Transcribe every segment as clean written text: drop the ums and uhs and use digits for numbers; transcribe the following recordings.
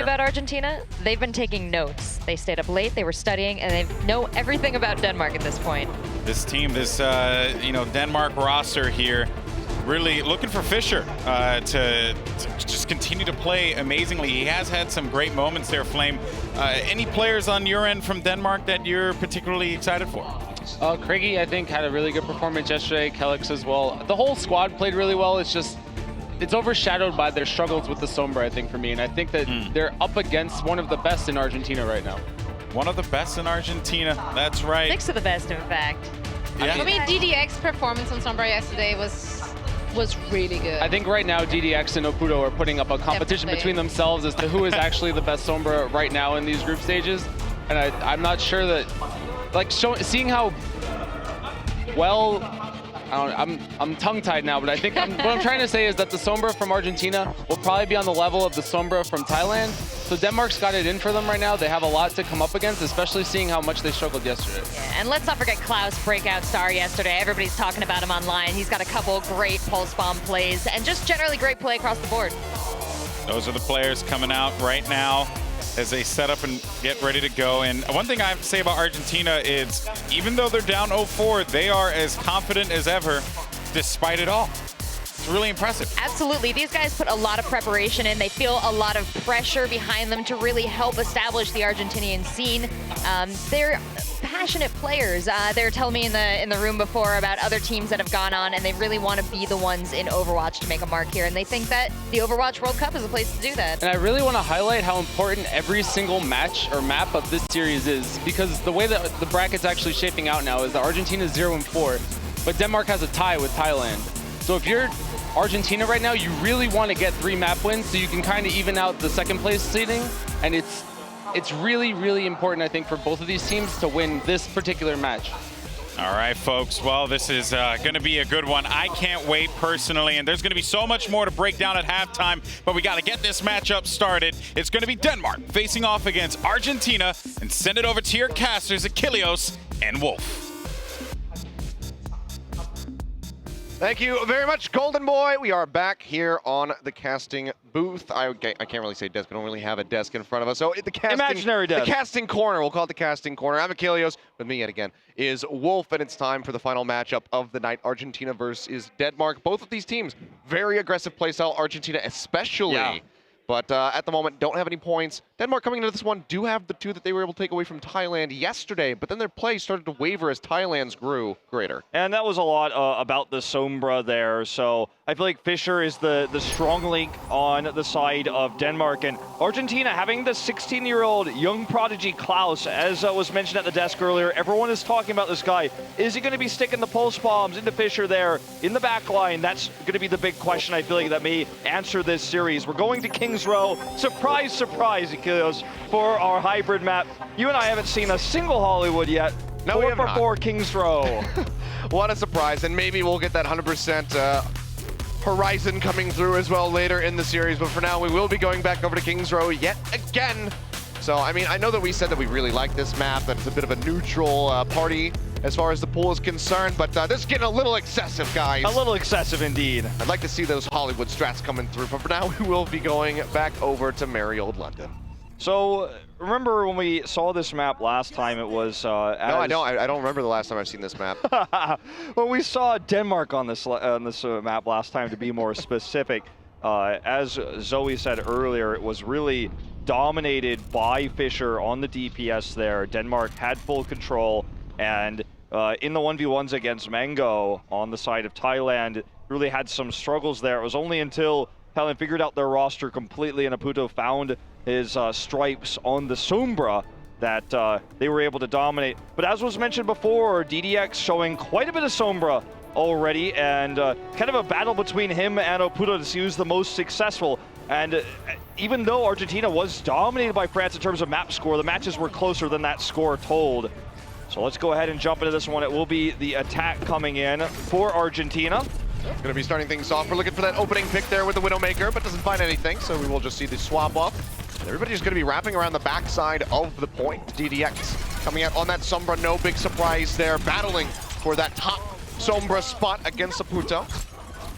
About Argentina, they've been taking notes. They stayed up late, they were studying, and they know everything about Denmark at this point. This team, this Denmark roster here, really looking for Fischer to just continue to play amazingly. He has had some great moments there, Flame. Any players on your end from Denmark that you're particularly excited for? Craigie, I think, had a really good performance yesterday. Kellex as well. The whole squad played really well. It's overshadowed by their struggles with the Sombra, I think, for me. And I think that they're up against one of the best in Argentina right now. One of the best in Argentina, that's right. Next to the best, in fact. Yeah. I mean, DDX performance on Sombra yesterday was really good. I think right now DDX and Oputo are putting up a competition between themselves as to who is actually the best Sombra right now in these group stages. And I'm not sure that, like, seeing how well, I'm tongue-tied now, but I think what I'm trying to say is that the Sombra from Argentina will probably be on the level of the Sombra from Thailand. So Denmark's got it in for them right now. They have a lot to come up against, especially seeing how much they struggled yesterday. Yeah, and let's not forget Klaus, breakout star yesterday. Everybody's talking about him online. He's got a couple great pulse bomb plays and just generally great play across the board. Those are the players coming out right now as they set up and get ready to go. And one thing I have to say about Argentina is, even though they're down 0-4, they are as confident as ever, despite it all. It's really impressive. Absolutely. These guys put a lot of preparation in. They feel a lot of pressure behind them to really help establish the Argentinian scene. They're passionate players. They were telling me in the room before about other teams that have gone on, and they really want to be the ones in Overwatch to make a mark here. And they think that the Overwatch World Cup is a place to do that. And I really want to highlight how important every single match or map of this series is, because the way that the bracket's actually shaping out now is that Argentina is 0-4, but Denmark has a tie with Thailand. So if you're Argentina right now, you really want to get 3 map wins so you can kind of even out the second place seeding. And it's really, really important, I think, for both of these teams to win this particular match. All right, folks. Well, this is going to be a good one. I can't wait personally, and there's going to be so much more to break down at halftime, but we got to get this matchup started. It's going to be Denmark facing off against Argentina, and send it over to your casters, Achilleos and Wolf. Thank you very much, Golden Boy. We are back here on the casting booth. I can't really say desk. We don't really have a desk in front of us. So the casting, imaginary desk. The casting corner. We'll call it the casting corner. I'm Achilleos. With me yet again is Wolf, and it's time for the final matchup of the night. Argentina versus Denmark. Both of these teams, very aggressive playstyle. Argentina especially. Yeah. But at the moment, don't have any points. Denmark coming into this one do have the 2 that they were able to take away from Thailand yesterday, but then their play started to waver as Thailand's grew greater. And that was a lot about the Sombra there. So I feel like Fischer is the strong link on the side of Denmark. And Argentina having the 16-year-old young prodigy Klaus, as was mentioned at the desk earlier. Everyone is talking about this guy. Is he going to be sticking the pulse bombs into Fischer there in the back line? That's going to be the big question, I feel like, that may answer this series. We're going to Kings Row. Surprise, surprise, Achilleos, for our hybrid map. You and I haven't seen a single Hollywood yet. No, we have not. 4-for-4 Kings Row. What a surprise, and maybe we'll get that 100% Horizon coming through as well later in the series, but for now we will be going back over to Kings Row yet again. So, I mean, I know that we said that we really like this map, that it's a bit of a neutral party as far as the pool is concerned, but this is getting a little excessive, guys. A little excessive indeed. I'd like to see those Hollywood strats coming through, but for now we will be going back over to merry old London. So, remember when we saw this map last time, it was... No, I don't. I don't remember the last time I've seen this map. When we saw Denmark on this map last time, to be more specific, as Zoe said earlier, it was really dominated by Fischer on the DPS there. Denmark had full control, and in the 1v1s against Mango on the side of Thailand, really had some struggles there. It was only until Thailand figured out their roster completely and Oputo found his stripes on the Sombra that they were able to dominate. But as was mentioned before, DDX showing quite a bit of Sombra already, and kind of a battle between him and Oputo to see who's the most successful. And even though Argentina was dominated by France in terms of map score, the matches were closer than that score told. So let's go ahead and jump into this one. It will be the attack coming in for Argentina. Going to be starting things off. We're looking for that opening pick there with the Widowmaker, but doesn't find anything, so we will just see the swap off. And everybody's going to be wrapping around the backside of the point. DDX coming out on that Sombra, no big surprise there, battling for that top Sombra spot against Oputo.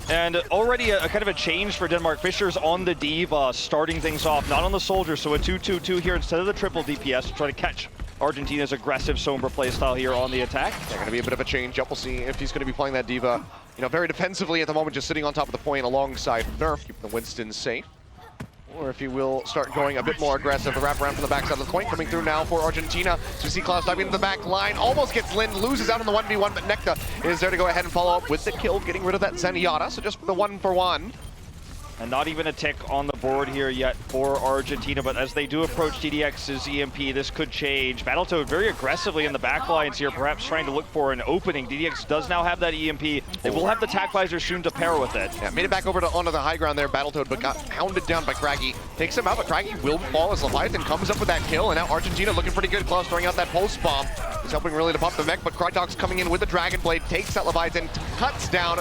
And already a kind of a change for Denmark. Fischer's on the Diva, starting things off, not on the Soldier, so a 2-2-2 here instead of the triple DPS to try to catch Argentina's aggressive Sombra playstyle here on the attack. Yeah, going to be a bit of a change up. We'll see if he's going to be playing that Diva, very defensively at the moment, just sitting on top of the point alongside Nerf, keeping the Winston safe. Or if he will start going a bit more aggressive. The wrap around from the backside of the point coming through now for Argentina. So we see Klaus diving into the back line, almost gets Lin, loses out on the 1v1, but Necta is there to go ahead and follow up with the kill, getting rid of that Zenyatta. So just the 1-for-1. And not even a tick on the board here yet for Argentina, but as they do approach DDX's EMP, this could change. Battletoad very aggressively in the back lines here, perhaps trying to look for an opening. DDX does now have that EMP. They will have the tac visor soon to pair with it. Yeah, made it back over onto the high ground there, Battletoad, but got hounded down by Craggy. Takes him out, but Craggy will fall as Leviathan comes up with that kill, and now Argentina looking pretty good. Klaus throwing out that pulse bomb. He's helping really to pump the mech, but Krytox coming in with the Dragon Blade, takes that Leviathan, cuts down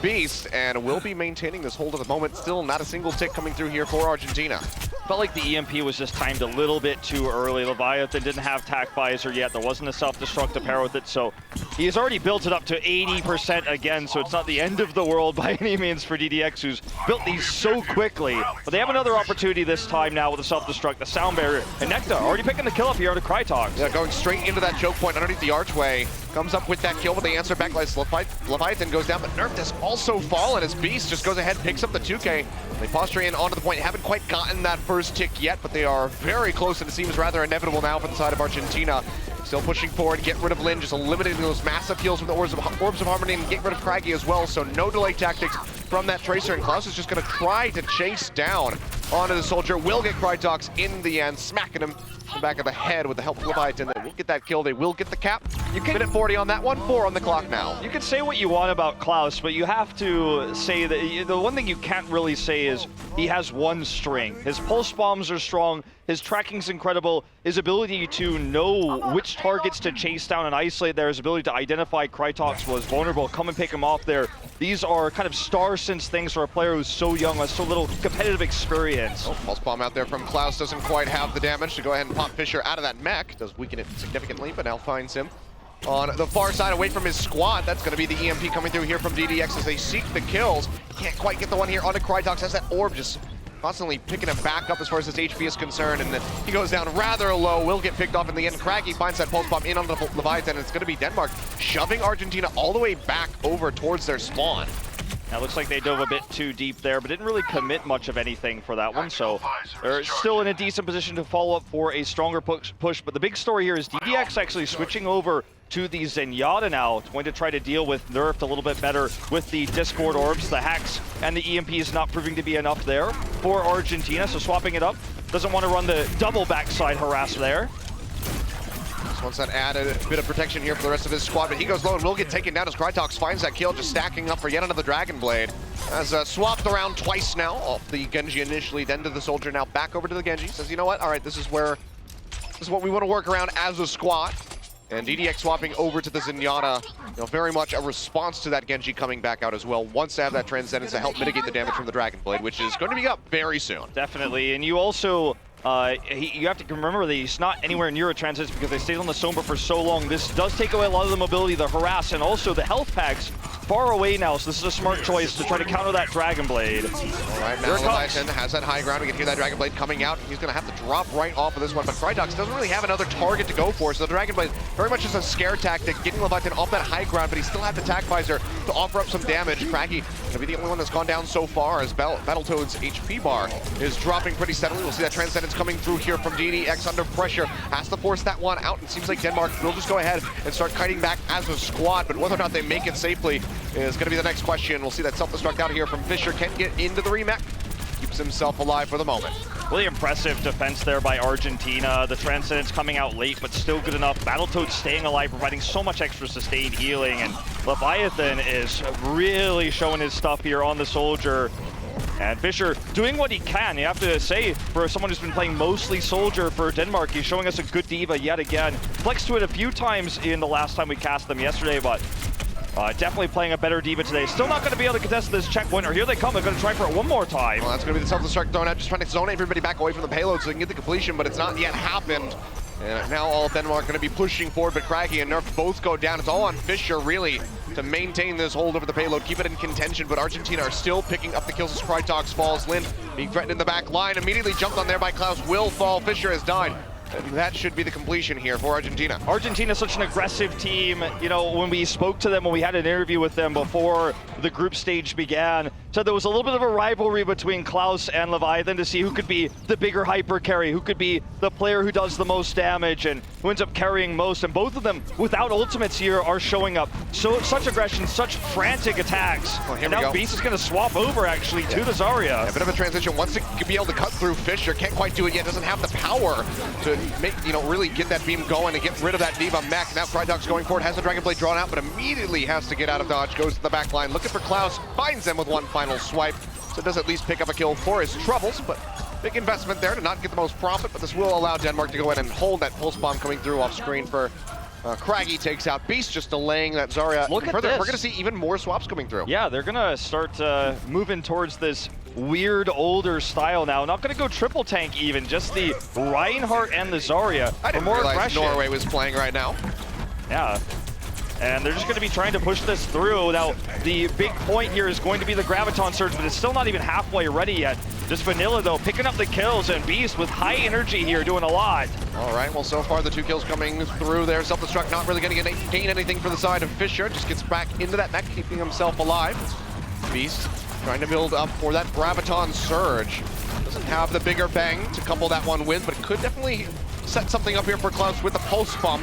Beast, and will be maintaining this hold at the moment. Still not a single tick coming through here for Argentina. Felt like the EMP was just timed a little bit too early. Leviathan didn't have tac visor yet. There wasn't a self-destruct to pair with it, so he has already built it up to 80% again, so it's not the end of the world by any means for DDX, who's built these so quickly. But they have another opportunity this time now with the self-destruct, the sound barrier, and Necta already picking the kill up here to Krytox. Yeah, going straight into that choke point underneath the archway. Comes up with that kill, but they answer back like Leviathan goes down, but Nerf has also fallen as Beast just goes ahead, picks up the 2K. They posture in onto the point, haven't quite gotten that first tick yet, but they are very close, and it seems rather inevitable now for the side of Argentina. Still pushing forward, get rid of Lin, just eliminating those massive kills with the Orbs of Harmony, and get rid of Craggy as well, so no delay tactics from that Tracer, and Klaus is just going to try to chase down onto the Soldier. Will get Krytox in the end, smacking him in the back of the head with the help of Leviathan. They will get that kill, they will get the cap. Minute 40 on that one, 4 on the clock now. You can say what you want about Klaus, but you have to say that the one thing you can't really say is he has one string. His pulse bombs are strong, his tracking's incredible, his ability to know which targets to chase down and isolate there, his ability to identify Krytox was vulnerable, come and pick him off there. These are kind of star-sense things for a player who's so young, has so little competitive experience. Oh, pulse bomb out there from Klaus, doesn't quite have the damage to go ahead and pop Fischer out of that mech. Does weaken it significantly, but now finds him on the far side away from his squad. That's going to be the EMP coming through here from DDX as they seek the kills. Can't quite get the one here onto Krytox as that orb just constantly picking him back up as far as his HP is concerned, and then he goes down rather low, will get picked off in the end. Craggy finds that pulse bomb in on the Leviathan, and it's going to be Denmark shoving Argentina all the way back over towards their spawn. Now, looks like they dove a bit too deep there, but didn't really commit much of anything for that one, so they're still in a decent position to follow up for a stronger push. But the big story here is DDX actually switching over to the Zenyatta now. It's going to try to deal with Nerfed a little bit better with the Discord Orbs, the hacks, and the EMP is not proving to be enough there for Argentina, so swapping it up. Doesn't want to run the double backside harass there. Just wants that added bit of protection here for the rest of his squad, but he goes low and will get taken down as Krytox finds that kill, just stacking up for yet another Dragon Blade. Has swapped around twice now, off the Genji initially, then to the Soldier, now back over to the Genji. Says, you know what, all right, this is what we want to work around as a squad. And DDX swapping over to the Zenyatta, very much a response to that Genji coming back out as well. Wants to have that Transcendence to help mitigate the damage from the Dragon Blade, which is going to be up very soon. Definitely, and you also, you have to remember that he's not anywhere near a Transcendence because they stayed on the Sombra for so long. This does take away a lot of the mobility, the harass, and also the health packs far away now, so this is a smart choice to try to counter that Dragon Blade. All right, now Leviathan has that high ground. We can hear that Dragon Blade coming out. He's going to have to drop right off of this one, but Krytox doesn't really have another target to go for, so the Dragon Blade very much is a scare tactic, getting Leviathan off that high ground, but he still has the tac visor to offer up some damage. Craggy going to be the only one that's gone down so far as Battletoad's HP bar is dropping pretty steadily. We'll see that Transcendence coming through here from DDX under pressure. Has to force that one out. It seems like Denmark will just go ahead and start kiting back as a squad, but whether or not they make it safely is going to be the next question. We'll see that self-destruct out here from Fischer. Can't get into the remech. Keeps himself alive for the moment. Really impressive defense there by Argentina. The Transcendence coming out late, but still good enough. Battletoad staying alive, providing so much extra sustained healing, and Leviathan is really showing his stuff here on the Soldier. And Fischer doing what he can. You have to say, for someone who's been playing mostly Soldier for Denmark, he's showing us a good Diva yet again. Flexed to it a few times in the last time we cast them yesterday, but definitely playing a better Diva today. Still not going to be able to contest this checkpoint, or here they come. They're going to try for it one more time. Well, that's going to be the self-destruct thrown out, just trying to zone everybody back away from the payload so they can get the completion, but it's not yet happened. And now all Denmark going to be pushing forward, but Craggy and Nerf both go down. It's all on Fisher, really, to maintain this hold over the payload, keep it in contention, but Argentina are still picking up the kills as Krytox falls. Lind being threatened in the back line, immediately jumped on there by Klaus, will fall. Fisher has died. And that should be the completion here for Argentina. Argentina is such an aggressive team. You know, when we spoke to them, when we had an interview with them before the group stage began, so there was a little bit of a rivalry between Klaus and Leviathan to see who could be the bigger hyper carry, who could be the player who does the most damage and who ends up carrying most. And both of them, without ultimates here, are showing up. So such aggression, such frantic attacks. Here and we now go. Beast is going to swap over, actually, to the Zarya. A bit of a transition. Wants to be able to cut through Fisher. Can't quite do it yet. Doesn't have the power to make, really get that beam going and get rid of that D.Va mech. Now Krytox going forward, has the Dragon Blade drawn out, but immediately has to get out of dodge. Goes to the back line, looking for Klaus, finds them with one final swipe. So does at least pick up a kill for his troubles, but big investment there to not get the most profit, but this will allow Denmark to go ahead and hold that pulse bomb coming through off screen for Craggy. Takes out Beast, just delaying that Zarya. Look at further. this. We're going to see even more swaps coming through. Yeah, they're going to start moving towards this weird, older style now. Not going to go triple tank even, just the Reinhardt and the Zarya. I didn't for more realize aggression. Norway was playing right now. Yeah. And they're just going to be trying to push this through. Now, the big point here is going to be the Graviton Surge, but it's still not even halfway ready yet. Just Vanilla, though, picking up the kills, and Beast with high energy here, doing a lot. All right, well, so far the 2 kills coming through there. Self-destruct not really going to gain anything for the side of Fisher. Just gets back into that mech, keeping himself alive. Beast trying to build up for that Graviton Surge. Doesn't have the bigger bang to couple that one with, but it could definitely set something up here for Klaus with the Pulse Bomb.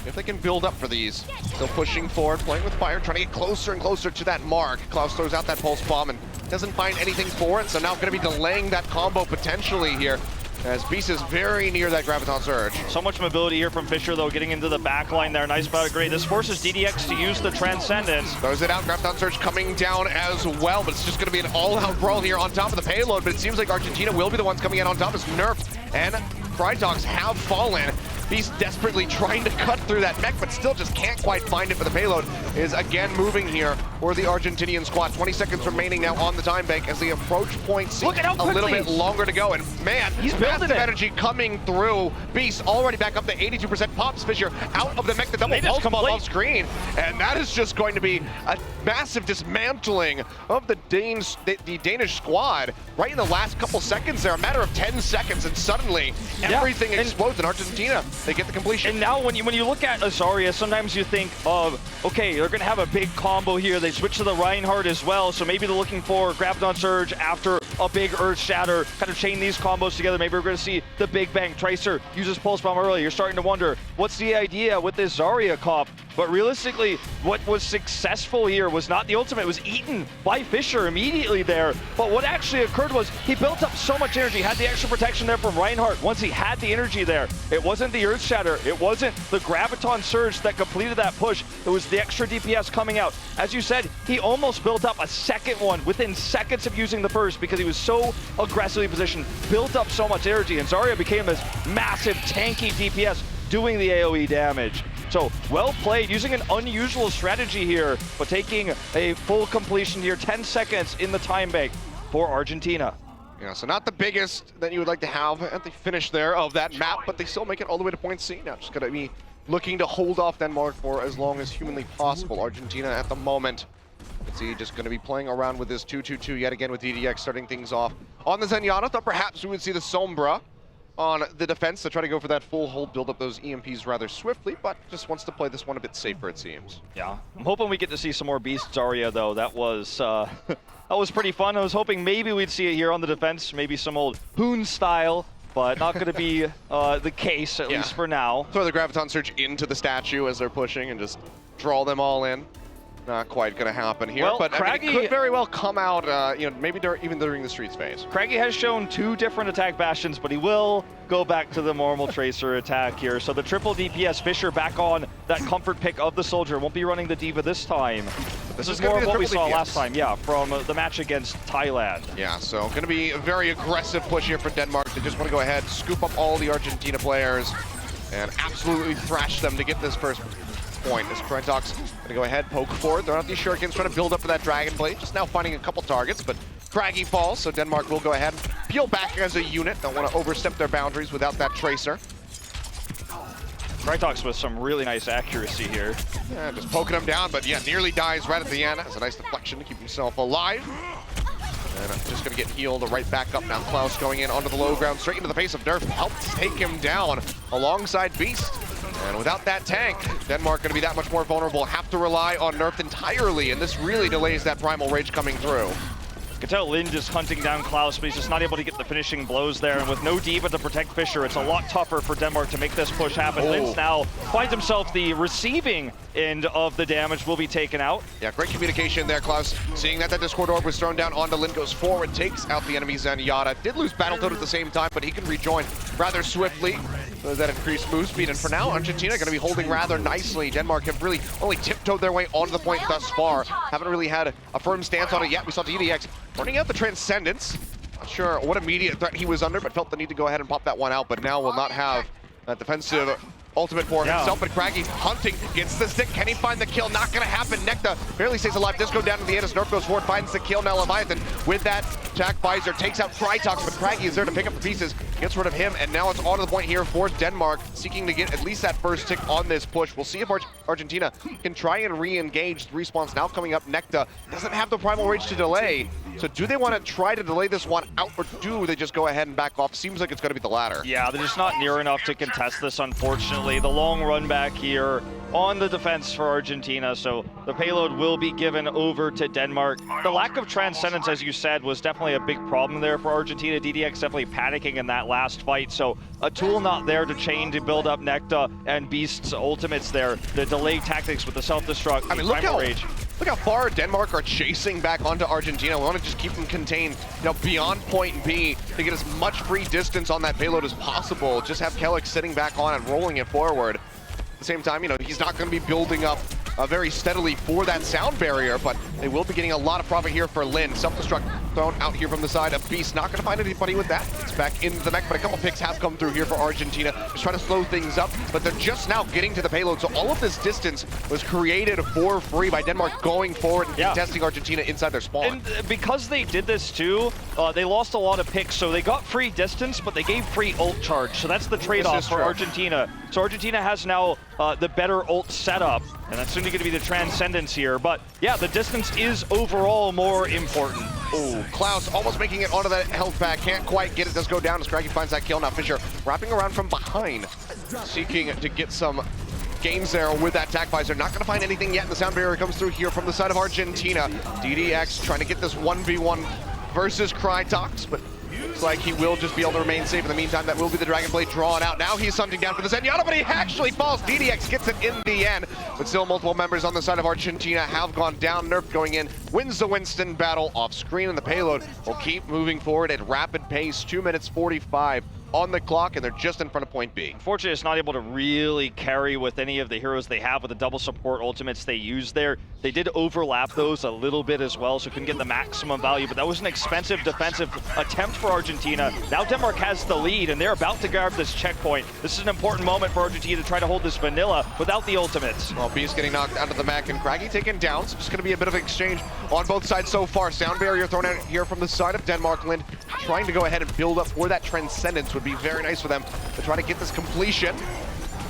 If they can build up for these. Still pushing forward, playing with fire, trying to get closer and closer to that mark. Klaus throws out that Pulse Bomb and doesn't find anything for it, so now going to be delaying that combo potentially here, as Beast is very near that Graviton Surge. So much mobility here from Fisher, though, getting into the back line there. Nice battle grade. This forces DDX to use the Transcendence. Throws it out, Graviton Surge coming down as well, but it's just going to be an all-out brawl here on top of the payload, but it seems like Argentina will be the ones coming in on top as Nerf and Krytox have fallen. Beast desperately trying to cut through that mech, but still just can't quite find it, for the payload is again moving here for the Argentinian squad. 20 seconds remaining now on the time bank as they approach point C. Look at how a little quickly. bit longer to go, and man, He's building massive it. energy coming through. Beast already back up to 82%. Pops Fisher out of the mech, the double They just pulse bomb complete. off screen, and that is just going to be a massive dismantling of the Danish squad right in the last couple seconds there. A matter of 10 seconds, and suddenly everything explodes in Argentina. They get the completion. And now when you look at Zarya, sometimes you think of, okay, they're going to have a big combo here. They switch to the Reinhardt as well, so maybe they're looking for Graviton Surge after a big Earth Shatter, kind of chain these combos together. Maybe we're going to see the Big Bang. Tracer uses Pulse Bomb early. You're starting to wonder, what's the idea with this Zarya comp? But realistically, what was successful here was not the ultimate. It was eaten by Fisher immediately there. But what actually occurred was he built up so much energy, had the extra protection there from Reinhardt. Once he had the energy there, it wasn't the Earth Shatter, it wasn't the Graviton Surge that completed that push. It was the extra DPS coming out. As you said, he almost built up a second one within seconds of using the first because he was so aggressively positioned, built up so much energy, and Zarya became this massive tanky DPS doing the AoE damage. So well played, using an unusual strategy here, but taking a full completion here, 10 seconds in the time bank for Argentina. Yeah, so not the biggest that you would like to have at the finish there of that map, but they still make it all the way to point C. Now just going to be looking to hold off Denmark for as long as humanly possible. Argentina at the moment, let's see, just going to be playing around with this 2-2-2 yet again with DDX starting things off on the Zenyatta. Thought perhaps we would see the Sombra on the defense to try to go for that full hold, build up those EMPs rather swiftly, but just wants to play this one a bit safer, it seems. Yeah, I'm hoping we get to see some more Beast Zarya, though. That was that was pretty fun. I was hoping maybe we'd see it here on the defense, maybe some old Hoon style, but not going to be the case, at least for now. Throw the Graviton Surge into the statue as they're pushing and just draw them all in. Not quite going to happen here, Well, but I mean, it Craggy- could very well come out, maybe even during the Streets phase. Craggy has shown 2 different attack bastions, but he will go back to the normal Tracer attack here. So the triple DPS, Fisher back on that comfort pick of the Soldier. Won't be running the D.Va this time. This is gonna more be of the what we triple saw DPS. last time, yeah, from the match against Thailand. Yeah, so going to be a very aggressive push here for Denmark. They just want to go ahead, scoop up all the Argentina players, and absolutely thrash them to get this first point. As Krytox going to go ahead, poke forward, throw out these shurikens, trying to build up for that Dragon Blade. Just now finding a couple targets, but Craggy falls, so Denmark will go ahead, peel back as a unit. Don't want to overstep their boundaries without that Tracer. Krytox with some really nice accuracy here. Yeah, just poking him down, but yeah, nearly dies right at the end. That's a nice deflection to keep himself alive. And just going to get healed right back up now. Klaus going in onto the low ground, straight into the face of Nerf. Helps take him down alongside Beast. And without that tank, Denmark going to be that much more vulnerable. Have to rely on Nerf entirely, and this really delays that Primal Rage coming through. You can tell Lin just hunting down Klaus, but he's just not able to get the finishing blows there. And with no D.Va to protect Fischer, it's a lot tougher for Denmark to make this push happen. Lin's now finds himself the receiving end of the damage, will be taken out. Yeah, great communication there, Klaus. Seeing that Discord Orb was thrown down onto Lin, goes forward, takes out the enemy Zenyatta. Did lose Battletoad at the same time, but he can rejoin rather swiftly. So that increased move speed, and for now, Argentina going to be holding rather nicely. Denmark have really only tiptoed their way onto the point thus far. Haven't really had a firm stance on it yet. We saw DDX running out the Transcendence. Not sure what immediate threat he was under, but felt the need to go ahead and pop that one out, but now will not have that defensive ultimate for himself. But Craggy hunting, gets the stick. Can he find the kill? Not going to happen. Nekta barely stays alive. Disco down to the end as Nerf goes forward, finds the kill. Now Leviathan with that attack visor takes out Krytox, but Craggy is there to pick up the pieces, gets rid of him, and now it's on to the point here for Denmark, seeking to get at least that first tick on this push. We'll see if Argentina can try and re-engage. The respawn's now coming up. Nekta doesn't have the Primal Rage to delay, so do they want to try to delay this one out, or do they just go ahead and back off? Seems like it's going to be the latter. Yeah, they're just not near enough to contest this, unfortunately. The long run back here on the defense for Argentina, so the payload will be given over to Denmark. The lack of Transcendence, as you said, was definitely a big problem there for Argentina. DDX definitely panicking in that last fight, so a tool not there to chain to build up Nekta and Beast's ultimates there. The delay tactics with the self-destruct, I mean, look how far Denmark are chasing back onto Argentina. We want to just keep them contained, beyond point B to get as much free distance on that payload as possible. Just have Kellic sitting back on and rolling it forward. At the same time, he's not going to be building up very steadily for that sound barrier, but they will be getting a lot of profit here for Lin. Self-destruct thrown out here from the side of Beast. Not going to find anybody with that. It's back into the mech, but a couple picks have come through here for Argentina. Just trying to slow things up, but they're just now getting to the payload. So all of this distance was created for free by Denmark going forward and contesting Argentina inside their spawn. And because they did this too, they lost a lot of picks. So they got free distance, but they gave free ult charge. So that's the trade-off for Argentina. So Argentina has now the better ult setup, and that's soon going to be the Transcendence here. But yeah, the distance is overall more important. Oh, Klaus almost making it onto that health pack. Can't quite get it. Does go down as Craggy finds that kill. Now Fischer wrapping around from behind, seeking to get some gains there with that attack visor. Not going to find anything yet. The sound barrier comes through here from the side of Argentina. DDX trying to get this 1v1 versus Krytox, but looks like he will just be able to remain safe in the meantime. That will be the Dragon Blade drawn out. Now he's hunting down for the Zenyatta, but he actually falls. DDX gets it in the end, but still multiple members on the side of Argentina have gone down. Nerf going in, wins the Winston battle off screen, and the payload will keep moving forward at rapid pace. 2 minutes 45 on the clock, and they're just in front of point B. Unfortunately, it's not able to really carry with any of the heroes they have with the double support ultimates they use there. They did overlap those a little bit as well, so couldn't get the maximum value, but that was an expensive defensive attempt for Argentina. Now Denmark has the lead, and they're about to grab this checkpoint. This is an important moment for Argentina to try to hold this vanilla without the ultimates. Well, Beast getting knocked out of the mech, and Craggy taken down, so it's going to be a bit of an exchange on both sides so far. Sound barrier thrown out here from the side of Denmark. Lind trying to go ahead and build up for that Transcendence would be very nice for them to try to get this completion,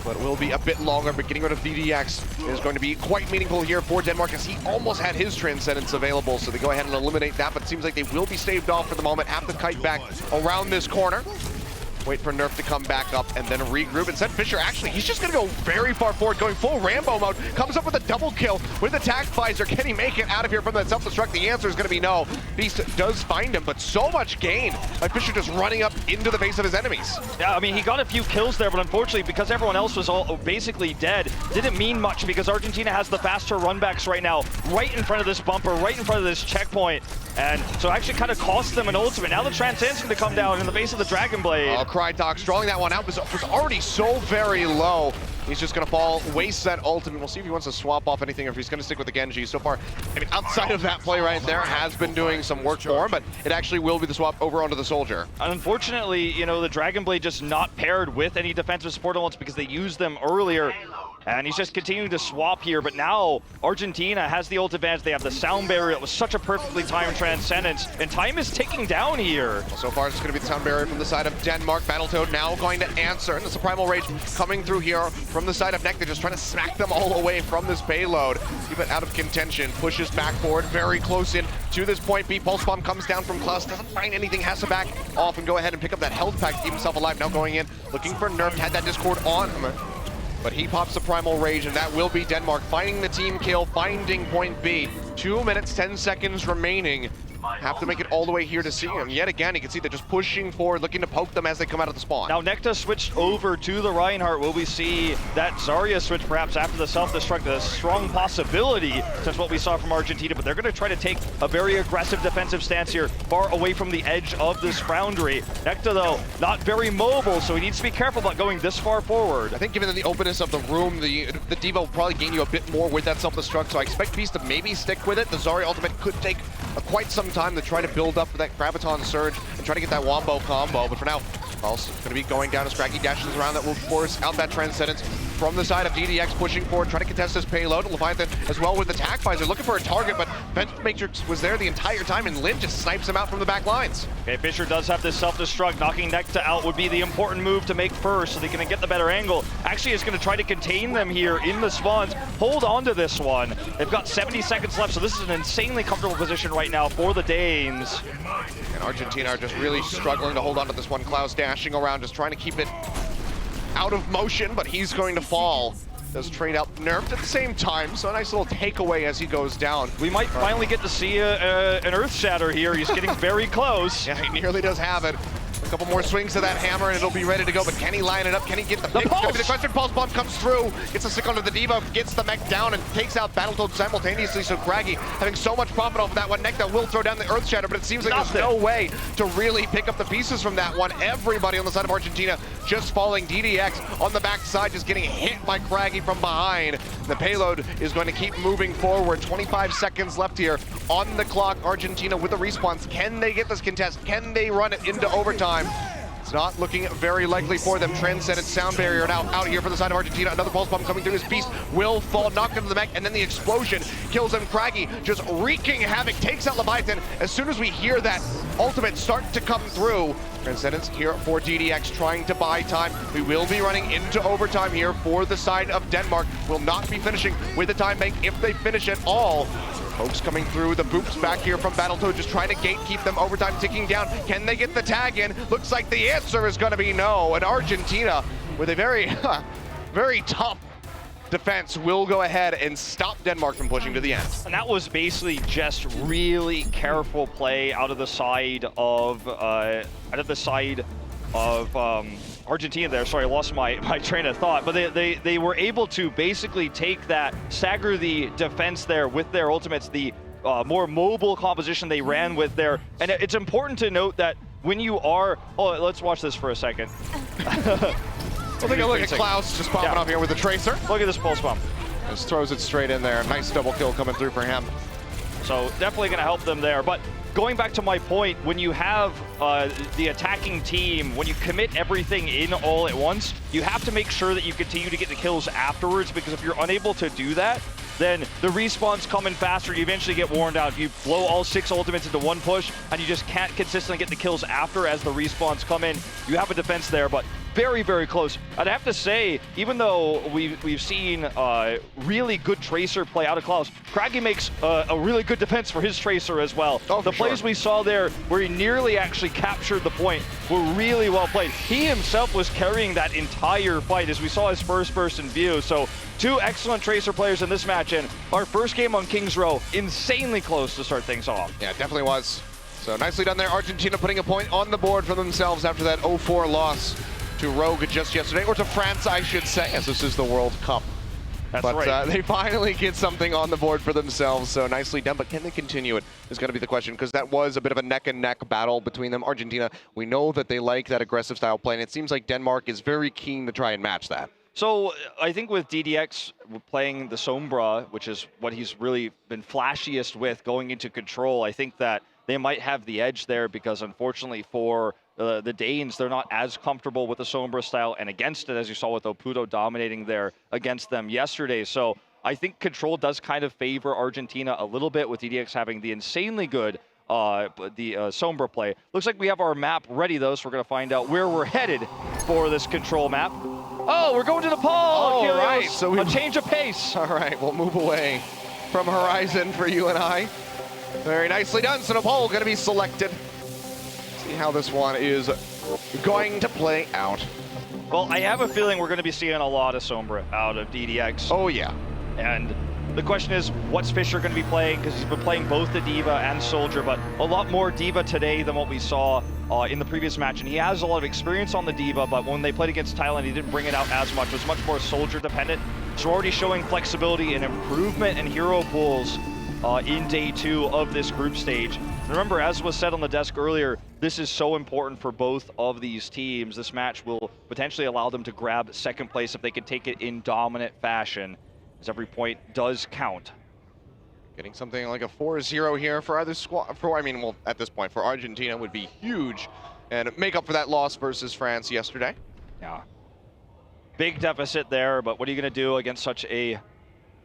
but it will be a bit longer. But getting rid of DDX is going to be quite meaningful here for Denmark, as he almost had his Transcendence available, so they go ahead and eliminate that, but it seems like they will be staved off for the moment. Have to kite back around this corner. Wait for Nerf to come back up and then regroup. Instead, Fischer, actually, he's just going to go very far forward, going full Rambo mode. Comes up with a double kill with attack visor. Can he make it out of here from that self-destruct? The answer is going to be no. Beast does find him, but so much gain by Fischer just running up into the face of his enemies. Yeah, I mean, he got a few kills there, but unfortunately, because everyone else was all basically dead, didn't mean much because Argentina has the faster runbacks right now, right in front of this bumper, right in front of this checkpoint. And so it actually kind of cost them an ultimate. Now the Transcendence going to come down in the face of the Dragon Blade. Oh, Krytox drawing that one out was already so very low. He's just going to fall, waste that ultimate. We'll see if he wants to swap off anything or if he's going to stick with the Genji. So far, I mean, outside of that play right there, has been doing some work for him, but it actually will be the swap over onto the Soldier. Unfortunately, the Dragon Blade just not paired with any defensive support elements because they used them earlier. And he's just continuing to swap here, but now Argentina has the ult advantage. They have the sound barrier. It was such a perfectly timed Transcendence, and time is ticking down here. So far, it's going to be the sound barrier from the side of Denmark. Battletoad now going to answer, and it's a Primal Rage coming through here from the side of Nectar, just trying to smack them all away from this payload. Keep it out of contention, pushes back forward, very close in to this point B. Pulse Bomb comes down from Klaus, doesn't find anything, has to back off and go ahead and pick up that health pack to keep himself alive. Now going in, looking for Nerf, had that Discord on him. But he pops the Primal Rage, and that will be Denmark finding the team kill, finding point B. 2 minutes, 10 seconds remaining. Have to make it all the way here to see him. Yet again, you can see they're just pushing forward, looking to poke them as they come out of the spawn. Now Necta switched over to the Reinhardt. Will we see that Zarya switch perhaps after the self-destruct? A strong possibility since what we saw from Argentina, but they're going to try to take a very aggressive defensive stance here, far away from the edge of this Foundry. Necta, though, not very mobile, so he needs to be careful about going this far forward. I think given the openness of the room, the D.Va will probably gain you a bit more with that self-destruct, so I expect Beast to maybe stick with it. The Zarya ultimate could take quite some time to try to build up that Graviton Surge and try to get that Wombo combo, but for now, also going to be going down as Scraggy dashes around. That will force out that Transcendence from the side of DDX, pushing forward, trying to contest this payload. Leviathan as well with the Attack Visor, looking for a target, but Vent Matrix was there the entire time, and Lin just snipes him out from the back lines. Okay, Fisher does have this self-destruct. Knocking Necta out would be the important move to make first, so they can get the better angle. Actually, is going to try to contain them here in the spawns. Hold on to this one. They've got 70 seconds left, so this is an insanely comfortable position right now for the Danes. And Argentina are just really struggling to hold on to this one. Klaus dashing around, just trying to keep it out of motion, but he's going to fall. Does trade out nerfed at the same time, so a nice little takeaway as he goes down. We might finally get to see an Earth Shatter here. He's getting very close. Yeah, he nearly does have it. A couple more swings of that hammer and it'll be ready to go, but can he line it up? Can he get the pick? It's gonna be the question. Pulse Bomb comes through, gets a stick onto the D.Va, gets the mech down and takes out Battletoad simultaneously, so Craggy having so much profit off of that one. Necta will throw down the Earth Shatter, but it seems like there's no way to really pick up the pieces from that one. Everybody on the side of Argentina just falling. DDX on the backside, just getting hit by Craggy from behind. The payload is going to keep moving forward. 25 seconds left here on the clock. Argentina with the respawns. Can they get this contest? Can they run it into overtime? It's not looking very likely for them. Transcendent sound barrier now out here for the side of Argentina. Another pulse bomb coming through. His Beast will fall, knocked into the mech, and then the explosion kills him. Craggy just wreaking havoc, takes out Leviathan. As soon as we hear that ultimate start to come through, Transcendence here for DDX trying to buy time. We will be running into overtime here for the side of Denmark. Will not be finishing with the time bank if they finish at all. Folks coming through, the boops back here from Battletoad, just trying to gatekeep them. Overtime ticking down. Can they get the tag in? Looks like the answer is going to be no. And Argentina, with a very, very tough defense, will go ahead and stop Denmark from pushing to the end. And that was basically just really careful play out of the side of Argentina there. Sorry, I lost my train of thought. But they were able to basically take that, stagger the defense there with their ultimates, the more mobile composition they ran with there. And it's important to note that when you are... Oh, let's watch this for a second. We'll take a look at Klaus just popping up here with the Tracer. Look at this pulse bomb. Just throws it straight in there. Nice double kill coming through for him. So definitely going to help them there. But going back to my point, when you have the attacking team, when you commit everything in all at once, you have to make sure that you continue to get the kills afterwards, because if you're unable to do that, then the respawns come in faster, you eventually get worn out. You blow all 6 ultimates into one push, and you just can't consistently get the kills after as the respawns come in. You have a defense there, but very, very close. I'd have to say, even though we've seen really good Tracer play out of Klaus, Craggy makes a really good defense for his Tracer as well. Oh, the plays we saw there, where he nearly actually captured the point, were really well played. He himself was carrying that entire fight as we saw his first-person view. So 2 excellent Tracer players in this match, and our first game on Kings Row, insanely close to start things off. Yeah, it definitely was. So nicely done there. Argentina putting a point on the board for themselves after that 0-4 loss to Rogue just yesterday, or to France, I should say, as this is the World Cup. That's but right. They finally get something on the board for themselves, so nicely done. But can they continue it is going to be the question, because that was a bit of a neck-and-neck battle between them. Argentina, we know that they like that aggressive style play, and it seems like Denmark is very keen to try and match that. So I think with DDX playing the Sombra, which is what he's really been flashiest with going into control, I think that they might have the edge there, because unfortunately for the Danes, they're not as comfortable with the Sombra style and against it, as you saw with Oputo dominating there against them yesterday. So I think Control does kind of favor Argentina a little bit, with DDX having the insanely good Sombra play. Looks like we have our map ready, though, so we're going to find out where we're headed for this Control map. Oh, we're going to Nepal! All Kilios. right, so a change of pace. All right, we'll move away from Horizon for you and I. Very nicely done. So Nepal going to be selected. See how this one is going to play out. Well, I have a feeling we're going to be seeing a lot of Sombra out of DDX. Oh, yeah. And the question is, what's Fischer going to be playing? Because he's been playing both the Diva and Soldier, but a lot more Diva today than what we saw in the previous match. And he has a lot of experience on the Diva, but when they played against Thailand, he didn't bring it out as much. It was much more Soldier dependent. So we're already showing flexibility and improvement in hero pools in day 2 of this group stage. And remember, as was said on the desk earlier, this is so important for both of these teams. This match will potentially allow them to grab second place if they can take it in dominant fashion, as every point does count. Getting something like a 4-0 here for either squad. Well, at this point, for Argentina would be huge and make up for that loss versus France yesterday. Yeah. Big deficit there, but what are you going to do against such a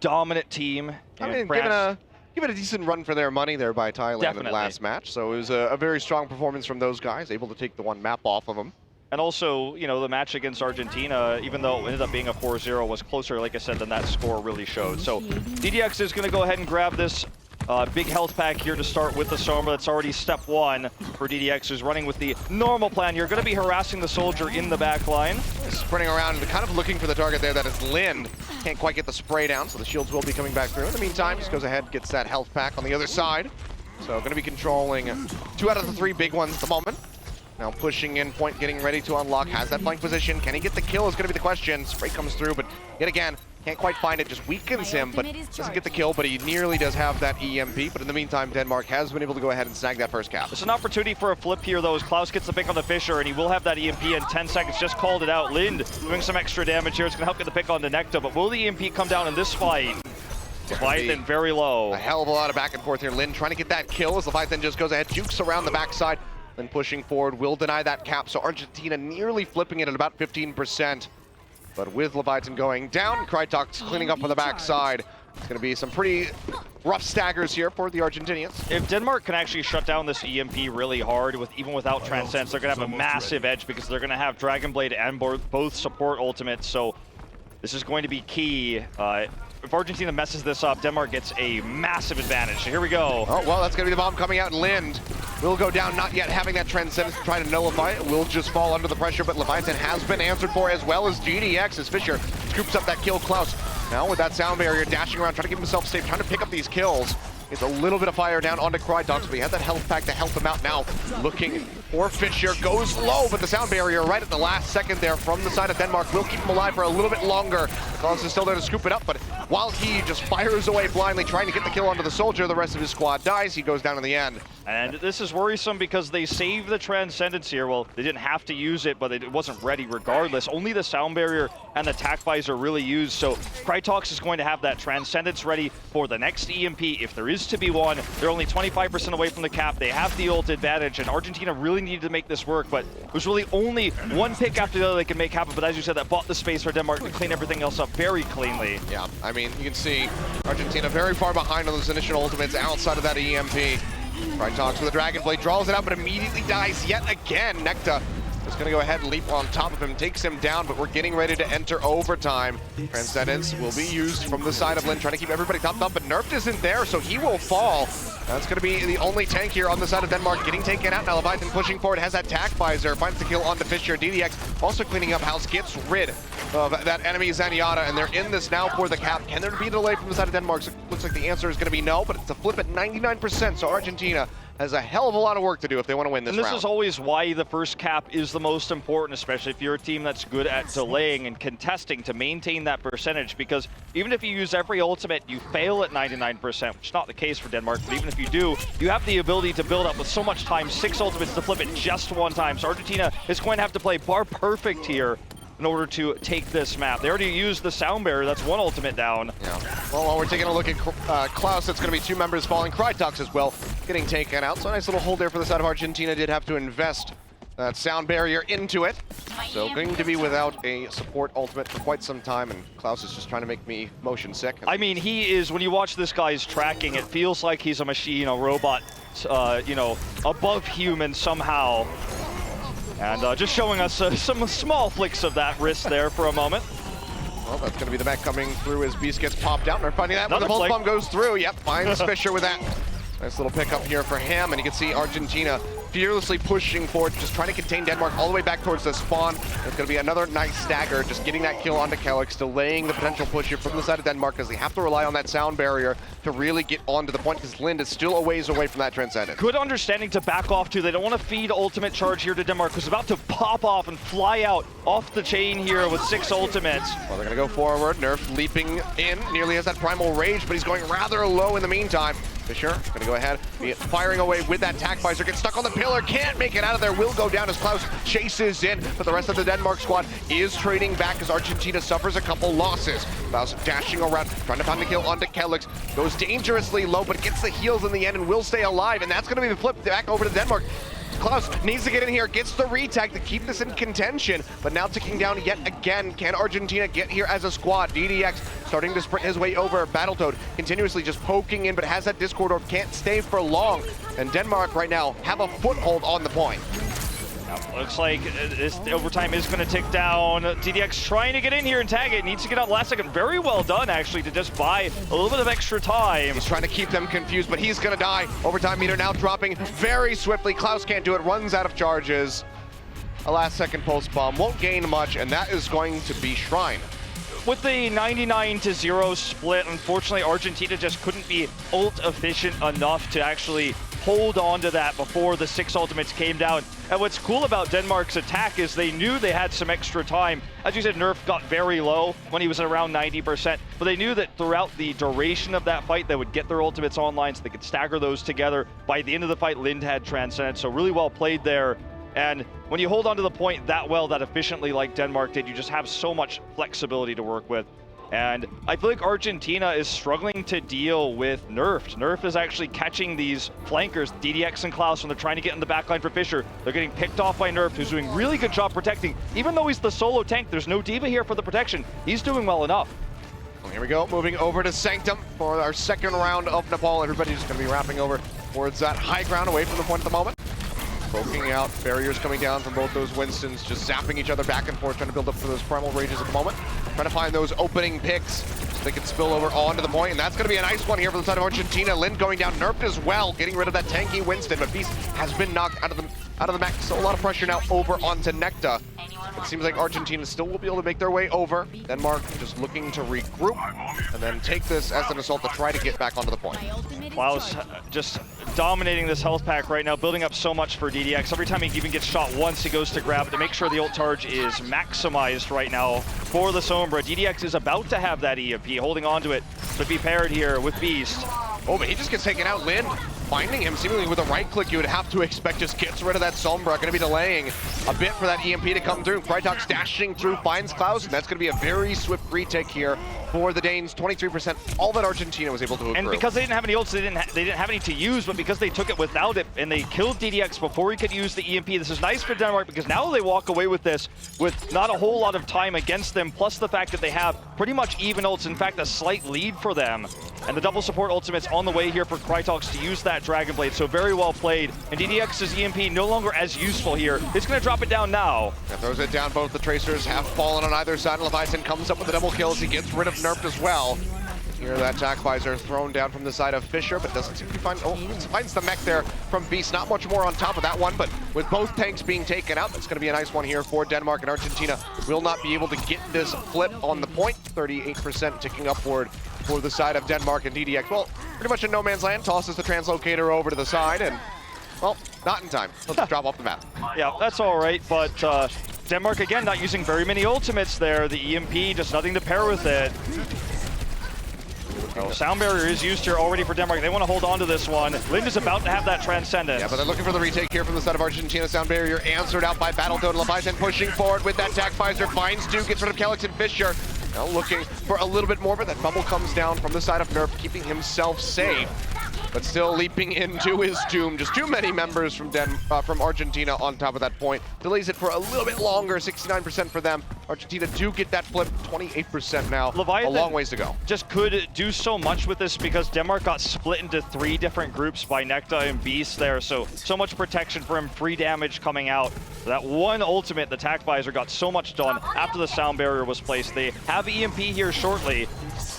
dominant team? I mean, given a decent run for their money there by Thailand in the last match. So it was a very strong performance from those guys, able to take the one map off of them. And also, you know, the match against Argentina, even though it ended up being a 4-0, was closer, like I said, than that score really showed. So DDX is going to go ahead and grab this big health pack here to start with the Sombra. That's already step 1 for DDX, who's running with the normal plan. You're going to be harassing the Soldier in the back line. Sprinting around and kind of looking for the target there. That is Lind. Can't quite get the spray down, so the shields will be coming back through. In the meantime, just goes ahead, gets that health pack on the other side. So going to be controlling 2 out of the 3 big ones at the moment. Now pushing in point, getting ready to unlock, has that flank position. Can he get the kill is going to be the question. Spray comes through, but yet again, can't quite find it, just weakens him, but doesn't get the kill, but he nearly does have that EMP. But in the meantime, Denmark has been able to go ahead and snag that first cap. It's an opportunity for a flip here, though, as Klaus gets the pick on the Fischer, and he will have that EMP in 10 seconds. Just called it out. Lind doing some extra damage here. It's going to help get the pick on the Necta, but will the EMP come down in this fight? Leviathan very low. A hell of a lot of back and forth here. Lind trying to get that kill as Leviathan just goes ahead, jukes around the backside, then pushing forward, will deny that cap. So Argentina nearly flipping it at about 15%. But with Leviathan going down, Krytox cleaning up on the backside. It's going to be some pretty rough staggers here for the Argentinians. If Denmark can actually shut down this EMP really hard, even without Transcends, they're going to have a massive edge because they're going to have Dragon Blade and both support ultimates. So this is going to be key. If Argentina messes this up, Denmark gets a massive advantage. So here we go. Oh, well, that's going to be the bomb coming out. Lind will go down, not yet having that Transcendence to try to nullify it. Will just fall under the pressure, but Leviathan has been answered for, as well as GDX, as Fischer scoops up that kill. Klaus now with that sound barrier, dashing around, trying to keep himself safe, trying to pick up these kills. Gets a little bit of fire down onto Krytox, but he had that health pack to help him out now. Looking for Fischer, goes low, but the sound barrier right at the last second there from the side of Denmark will keep him alive for a little bit longer. Klaus is still there to scoop it up, but while he just fires away blindly, trying to get the kill onto the Soldier, the rest of his squad dies. He goes down in the end. And this is worrisome because they saved the Transcendence here. Well, they didn't have to use it, but it wasn't ready regardless. Only the sound barrier and the attack visor really used. So Krytox is going to have that Transcendence ready for the next EMP. If there is to be one, they're only 25% away from the cap. They have the ult advantage, and Argentina really needed to make this work, but it was really only one pick after the other they could make happen. But as you said, that bought the space for Denmark to clean everything else up very cleanly. Yeah, I mean, you can see Argentina very far behind on those initial ultimates outside of that EMP. Krytox with a Dragon Blade, draws it out, but immediately dies yet again. Necta is going to go ahead and leap on top of him, takes him down, but we're getting ready to enter overtime. Transcendence will be used from the side of Lind, trying to keep everybody topped up, but Nerfed isn't there, so he will fall. That's going to be the only tank here on the side of Denmark, getting taken out. Now Leviathan pushing forward, has that tack visor, finds the kill onto Fischer. DDX also cleaning up house, gets rid of that enemy Zenyatta, and they're in this now for the cap. Can there be a delay from the side of Denmark? So looks like the answer is going to be no, but it's a flip at 99%, so Argentina has a hell of a lot of work to do if they want to win this round. And this is always why the first cap is the most important, especially if you're a team that's good at delaying and contesting to maintain that percentage, because even if you use every ultimate, you fail at 99%, which is not the case for Denmark, but even if you do, you have the ability to build up with so much time, 6 ultimates to flip it just one time. So Argentina is going to have to play bar perfect here in order to take this map. They already used the sound barrier, that's one ultimate down. Yeah. Well, while we're taking a look at Klaus, it's going to be 2 members falling. Krytox as well, getting taken out. So a nice little hold there for the side of Argentina. Did have to invest that sound barrier into it. So going to be without a support ultimate for quite some time, and Klaus is just trying to make me motion sick. I mean, he is, when you watch this guy's tracking, it feels like he's a machine, a robot, you know, above human somehow. And just showing us some small flicks of that wrist there for a moment. Well, that's going to be the mech coming through as Beast gets popped out, and they're finding that when the Another pulse flick. bomb goes through. Yep, finds Fisher with that. Nice little pickup here for him, and you can see Argentina fearlessly pushing forward, just trying to contain Denmark all the way back towards the spawn. There's going to be another nice stagger, just getting that kill onto Kellex, delaying the potential push here from the side of Denmark, because they have to rely on that sound barrier to really get onto the point, because Lind is still a ways away from that Transcendent. Good understanding to back off to. They don't want to feed ultimate charge here to Denmark, who's about to pop off and fly out off the chain here with 6 ultimates. Well, they're going to go forward. Nerf leaping in, nearly has that primal rage, but he's going rather low in the meantime. Fisher going to go ahead, firing away with that tack visor, gets stuck on the pillar, can't make it out of there, will go down as Klaus chases in, but the rest of the Denmark squad is trading back as Argentina suffers a couple losses. Klaus dashing around, trying to find the kill onto Kellex, goes dangerously low, but gets the heals in the end and will stay alive, and that's going to be the flip back over to Denmark. Klaus needs to get in here, gets the retag to keep this in contention, but now ticking down yet again. Can Argentina get here as a squad? DDX starting to sprint his way over. Battletoad continuously just poking in, but has that Discord orb, can't stay for long. And Denmark right now have a foothold on the point. Looks like this overtime is going to tick down. DDX trying to get in here and tag it. Needs to get out last second. Very well done, actually, to just buy a little bit of extra time. He's trying to keep them confused, but he's going to die. Overtime meter now dropping very swiftly. Klaus can't do it, runs out of charges. A last-second pulse bomb won't gain much, and that is going to be Shrine. With the 99-0 split, unfortunately, Argentina just couldn't be ult efficient enough to actually hold on to that before the 6 ultimates came down. And what's cool about Denmark's attack is they knew they had some extra time. As you said, Nerf got very low when he was at around 90%, but they knew that throughout the duration of that fight, they would get their ultimates online so they could stagger those together. By the end of the fight, Lind had Transcendent, so really well played there. And when you hold on to the point that well, that efficiently like Denmark did, you just have so much flexibility to work with. And I feel like Argentina is struggling to deal with Nerf. Nerf is actually catching these flankers, DDX and Klaus, when they're trying to get in the backline for Fisher. They're getting picked off by Nerf, who's doing really good job protecting. Even though he's the solo tank, there's no diva here for the protection. He's doing well enough. Well, here we go, moving over to Sanctum for our second round of Nepal. Everybody's just going to be wrapping over towards that high ground away from the point at the moment. Poking out, barriers coming down from both those Winstons, just zapping each other back and forth, trying to build up for those primal rages at the moment. Trying to find those opening picks so they can spill over onto the point, and that's going to be a nice one here for the side of Argentina. Lind going down, nerfed as well, getting rid of that tanky Winston, but Beast has been knocked out of the mech, so a lot of pressure now over onto Necta. It seems like Argentina still will be able to make their way over. Denmark just looking to regroup and then take this as an assault to try to get back onto the point. Klaus just dominating this health pack right now, building up so much for DDX. Every time he even gets shot once, he goes to grab it to make sure the ult charge is maximized right now for the Sombra. DDX is about to have that EMP, holding on to it to be paired here with Beast. Oh, but he just gets taken out. Lind finding him seemingly with a right click you would have to expect, just gets rid of that Sombra. Going to be delaying a bit for that EMP to come through. Krytox dashing through, finds Klaus, and that's going to be a very swift retake here for the Danes. 23%, all that Argentina was able to accrue. And because they didn't have any ults, they didn't have any to use, but because they took it without it, and they killed DDX before he could use the EMP, this is nice for Denmark, because now they walk away with this with not a whole lot of time against them, plus the fact that they have pretty much even ults, in fact, a slight lead for them. And the double support ultimate's on the way here for Krytox to use that Dragon Blade, so very well played. And DDX's EMP no longer as useful here. It's going to drop it down now. That throws it down. Both the Tracers have fallen on either side. Leviathan comes up with a double kill as he gets rid of Nerfed as well. Here, that attack visor thrown down from the side of Fisher, but doesn't seem to find. Oh, finds the mech there from Beast. Not much more on top of that one, but with both tanks being taken out, that's going to be a nice one here for Denmark, and Argentina will not be able to get this flip on the point. 38% ticking upward for the side of Denmark and DDX. Well, pretty much in no man's land. Tosses the translocator over to the side, and well, not in time. He'll just drop off the map. Yeah, that's all right, but Denmark, again, not using very many ultimates there. The EMP, just nothing to pair with it. Oh, sound barrier is used here already for Denmark. They want to hold on to this one. Lind is about to have that Transcendence. Yeah, but they're looking for the retake here from the side of Argentina. Sound barrier answered out by Battletoad. Leviathan pushing forward with that attack visor. Finds Duke, gets rid of Kellex and Fisher. Now looking for a little bit more, but that bubble comes down from the side of Nerf, keeping himself safe. but still leaping into his doom. Just too many members from Argentina on top of that point. Delays it for a little bit longer, 69% for them. Argentina do get that flip, 28% now. Leviathan a long ways to go. Just could do so much with this because Denmark got split into 3 different groups by Necta and Beast there, so much protection for him, free damage coming out. That one ultimate, the Tac Visor, got so much done after the sound barrier was placed. They have EMP here shortly.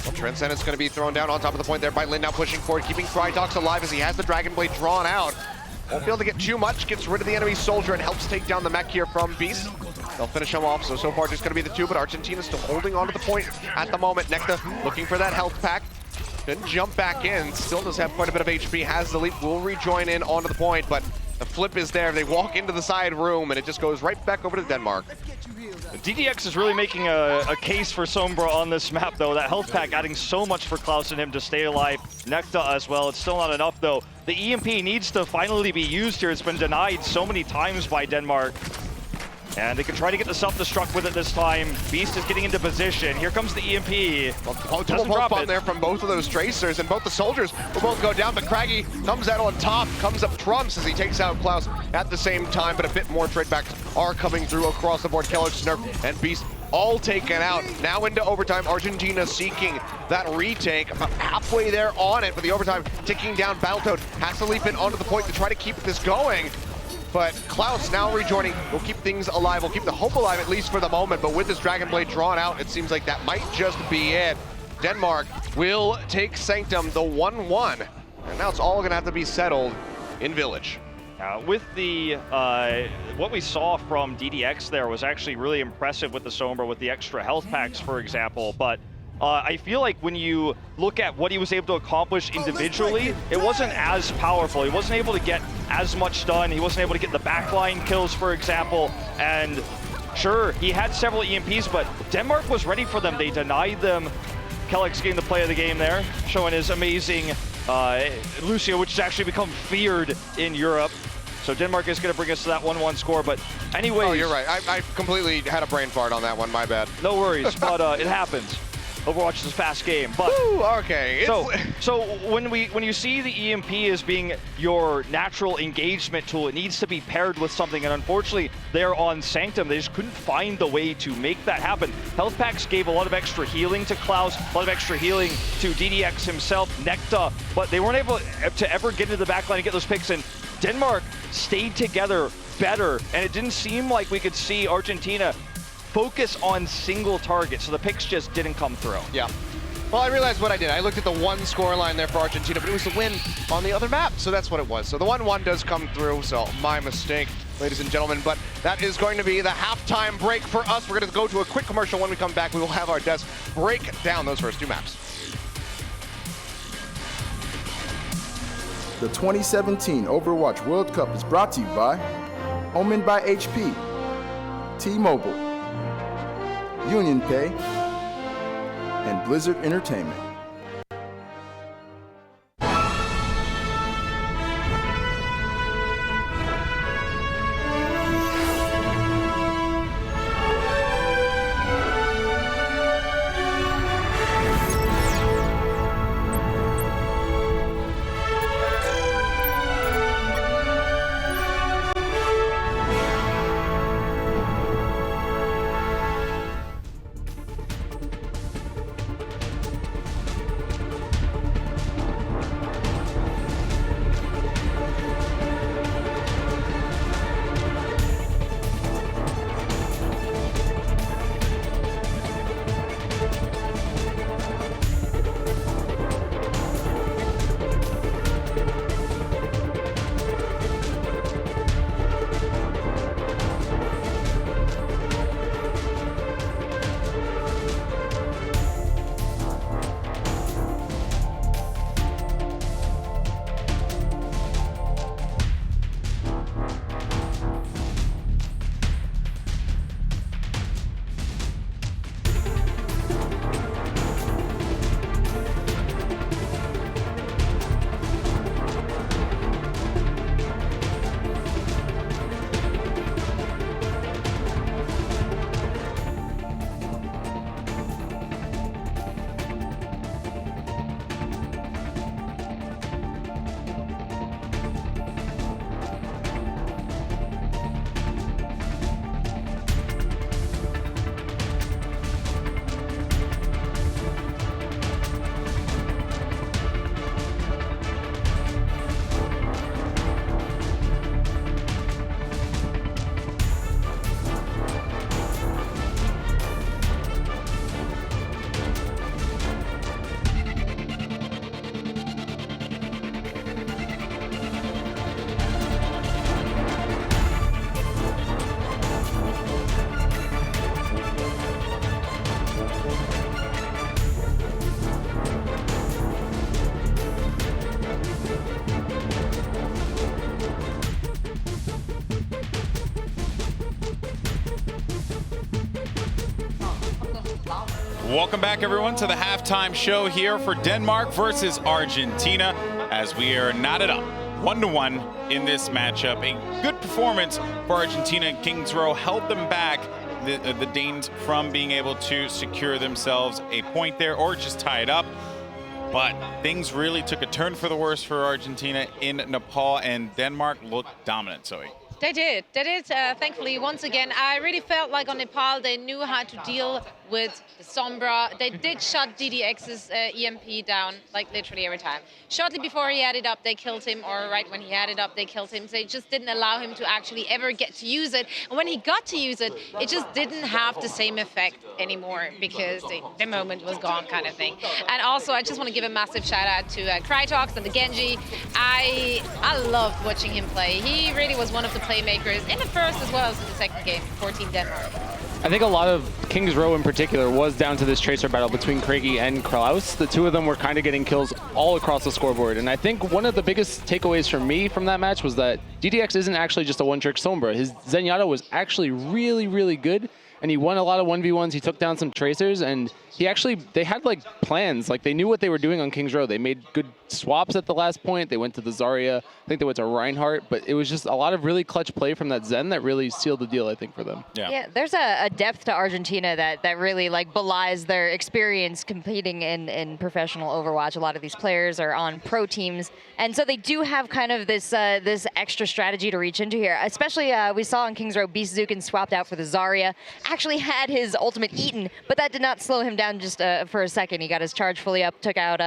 Well, Transcendence going to be thrown down on top of the point there by Lin, now pushing forward, keeping Crytox alive as he has the Dragon Blade drawn out. Won't be able to get too much, gets rid of the enemy soldier and helps take down the mech here from Beast. They'll finish him off, so far just going to be the 2, but Argentina still holding on to the point at the moment. Necta looking for that health pack. Didn't jump back in, still does have quite a bit of HP, has the leap, will rejoin in onto the point, but the flip is there. They walk into the side room and it just goes right back over to Denmark. DDX is really making a case for Sombra on this map, though. That health pack adding so much for Klaus and him to stay alive. Necta as well. It's still not enough, though. The EMP needs to finally be used here. It's been denied so many times by Denmark. And they can try to get the self-destruct with it this time. Beast is getting into position. Here comes the EMP. Double pulse bomb there from both of those Tracers, and both the soldiers will both go down, but Craggy comes out on top, comes up trumps as he takes out Klaus at the same time, but a bit more trade backs are coming through across the board. Keller, Snurf, and Beast all taken out. Now into overtime, Argentina seeking that retake. About halfway there on it, but the overtime ticking down. Battletoad has to leap in onto the point to try to keep this going. But Klaus now rejoining will keep things alive, will keep the hope alive at least for the moment, but with this Dragon Blade drawn out, it seems like that might just be it. Denmark will take Sanctum, the 1-1, and now it's all gonna have to be settled in Village. With the, what we saw from DDX there was actually really impressive with the Sombra, with the extra health packs, for example, but I feel like when you look at what he was able to accomplish individually, it wasn't as powerful. He wasn't able to get as much done. He wasn't able to get the backline kills, for example. And sure, he had several EMPs, but Denmark was ready for them. They denied them. Kellex getting the play of the game there, showing his amazing Lucio, which has actually become feared in Europe. So Denmark is going to bring us to that 1-1 score, but anyway. Oh, you're right. I completely had a brain fart on that one, my bad. No worries, but it happens. Overwatch is a fast game, but woo, okay. So when you see the EMP as being your natural engagement tool, it needs to be paired with something, and unfortunately, they're on Sanctum. They just couldn't find the way to make that happen. Health packs gave a lot of extra healing to Klaus, a lot of extra healing to DDX himself, Necta, but they weren't able to ever get into the backline and get those picks, and Denmark stayed together better, and it didn't seem like we could see Argentina focus on single targets, so the picks just didn't come through. Yeah. Well, I realized what I did. I looked at the one score line there for Argentina, but it was the win on the other map, so that's what it was. So the 1-1 does come through, so my mistake, ladies and gentlemen, but that is going to be the halftime break for us. We're going to go to a quick commercial. When we come back, we will have our desk break down those first 2 maps. The 2017 Overwatch World Cup is brought to you by Omen by HP, T-Mobile, Union Pay, and Blizzard Entertainment. Welcome back, everyone, to the halftime show here for Denmark versus Argentina, as we are knotted up 1-1 in this matchup. A good performance for Argentina. Kings Row held them back, the Danes, from being able to secure themselves a point there or just tie it up. But things really took a turn for the worse for Argentina in Nepal, and Denmark looked dominant, Zoe. They did. Thankfully, once again, I really felt like on Nepal, they knew how to deal with the Sombra. They did shut DDX's EMP down, like literally every time. Shortly before he had it up, they killed him, or right when he had it up, they killed him. So they just didn't allow him to actually ever get to use it. And when he got to use it, it just didn't have the same effect anymore because the moment was gone, kind of thing. And also, I just want to give a massive shout out to Krytox and the Genji. I loved watching him play. He really was one of the playmakers in the first as well as in the second game for Team Denmark. I think a lot of Kings Row in particular was down to this Tracer battle between Craigie and Kraus. The two of them were kind of getting kills all across the scoreboard. And I think one of the biggest takeaways for me from that match was that DDX isn't actually just a one-trick Sombra. His Zenyatta was actually really, really good. And he won a lot of 1v1s. He took down some Tracers, and they had like plans. Like they knew what they were doing on Kings Row. They made good swaps at the last point. They went to the Zarya. I think they went to Reinhardt, but it was just a lot of really clutch play from that Zen that really sealed the deal, I think, for them. Yeah, there's a depth to Argentina that really like belies their experience competing in professional Overwatch. A lot of these players are on pro teams, and so they do have kind of this this extra strategy to reach into here. Especially we saw on Kings Row, Beast Zukin swapped out for the Zarya. Actually had his ultimate eaten, but that did not slow him down just for a second. He got his charge fully up, took out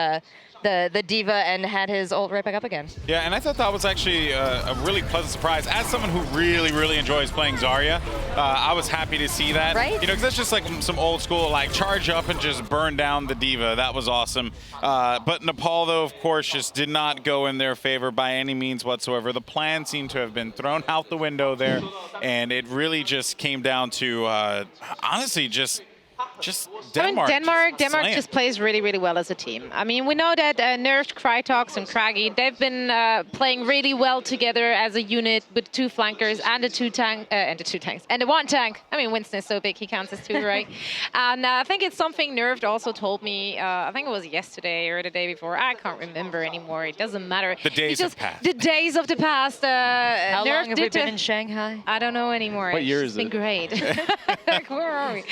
the Diva, and had his ult right back up again. Yeah, and I thought that was actually a really pleasant surprise. As someone who really, really enjoys playing Zarya, I was happy to see that. Right? You know, because that's just like some old school, like charge up and just burn down the Diva. That was awesome. But Nepal, though, of course, just did not go in their favor by any means whatsoever. The plan seemed to have been thrown out the window there, and it really just came down to, honestly, just Denmark. Denmark just plays really, really well as a team. I mean, we know that nerfed Krytox and Craggy, they've been playing really well together as a unit with two flankers and the one tank. I mean, Winston is so big, he counts as two, right? And I think it's something Nerfed also told me, I think it was yesterday or the day before. I can't remember anymore. It doesn't matter. The days have passed. The days of the past. How Nerfed long have we been in Shanghai? I don't know anymore. What year It's is it? been great. Like, where are we?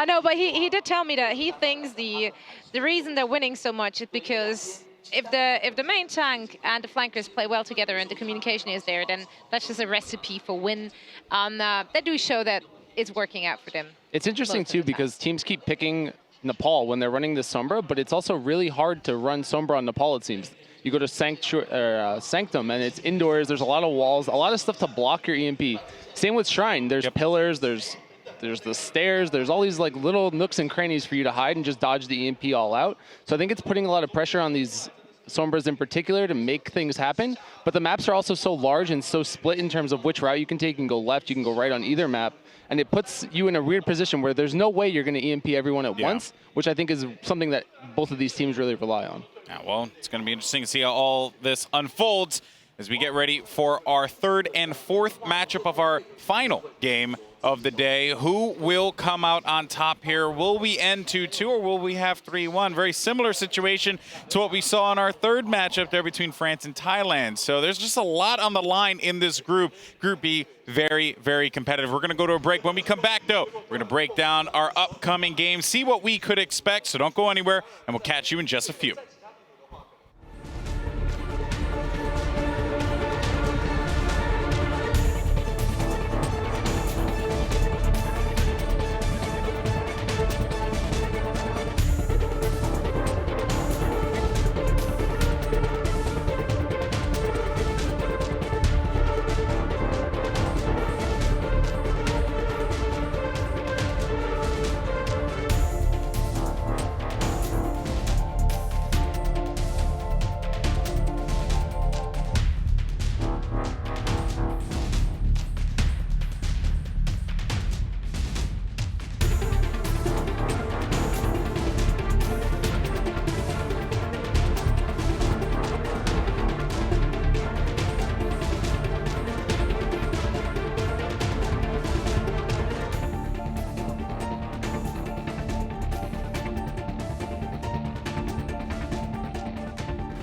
No, but he did tell me that he thinks the reason they're winning so much is because if the main tank and the flankers play well together and the communication is there, then that's just a recipe for win. They do show that it's working out for them. It's interesting too because teams keep picking Nepal when they're running the Sombra, but it's also really hard to run Sombra on Nepal, it seems. You go to Sanctum and it's indoors, there's a lot of walls, a lot of stuff to block your EMP. Same with Shrine, there's pillars, there's the stairs, there's all these like little nooks and crannies for you to hide and just dodge the EMP all out. So I think it's putting a lot of pressure on these Sombras in particular to make things happen. But the maps are also so large and so split in terms of which route you can take. You can go left, you can go right on either map. And it puts you in a weird position where there's no way you're going to EMP everyone at once, which I think is something that both of these teams really rely on. Yeah, well, it's going to be interesting to see how all this unfolds as we get ready for our third and fourth matchup of our final game of the day. Who will come out on top here? Will we end 2-2 or will we have 3-1? Very similar situation to what we saw in our third matchup there between France and Thailand. So there's just a lot on the line in this group. Group B, very, very competitive. We're going to go to a break. When we come back, though, we're going to break down our upcoming games, see what we could expect. So don't go anywhere, and we'll catch you in just a few.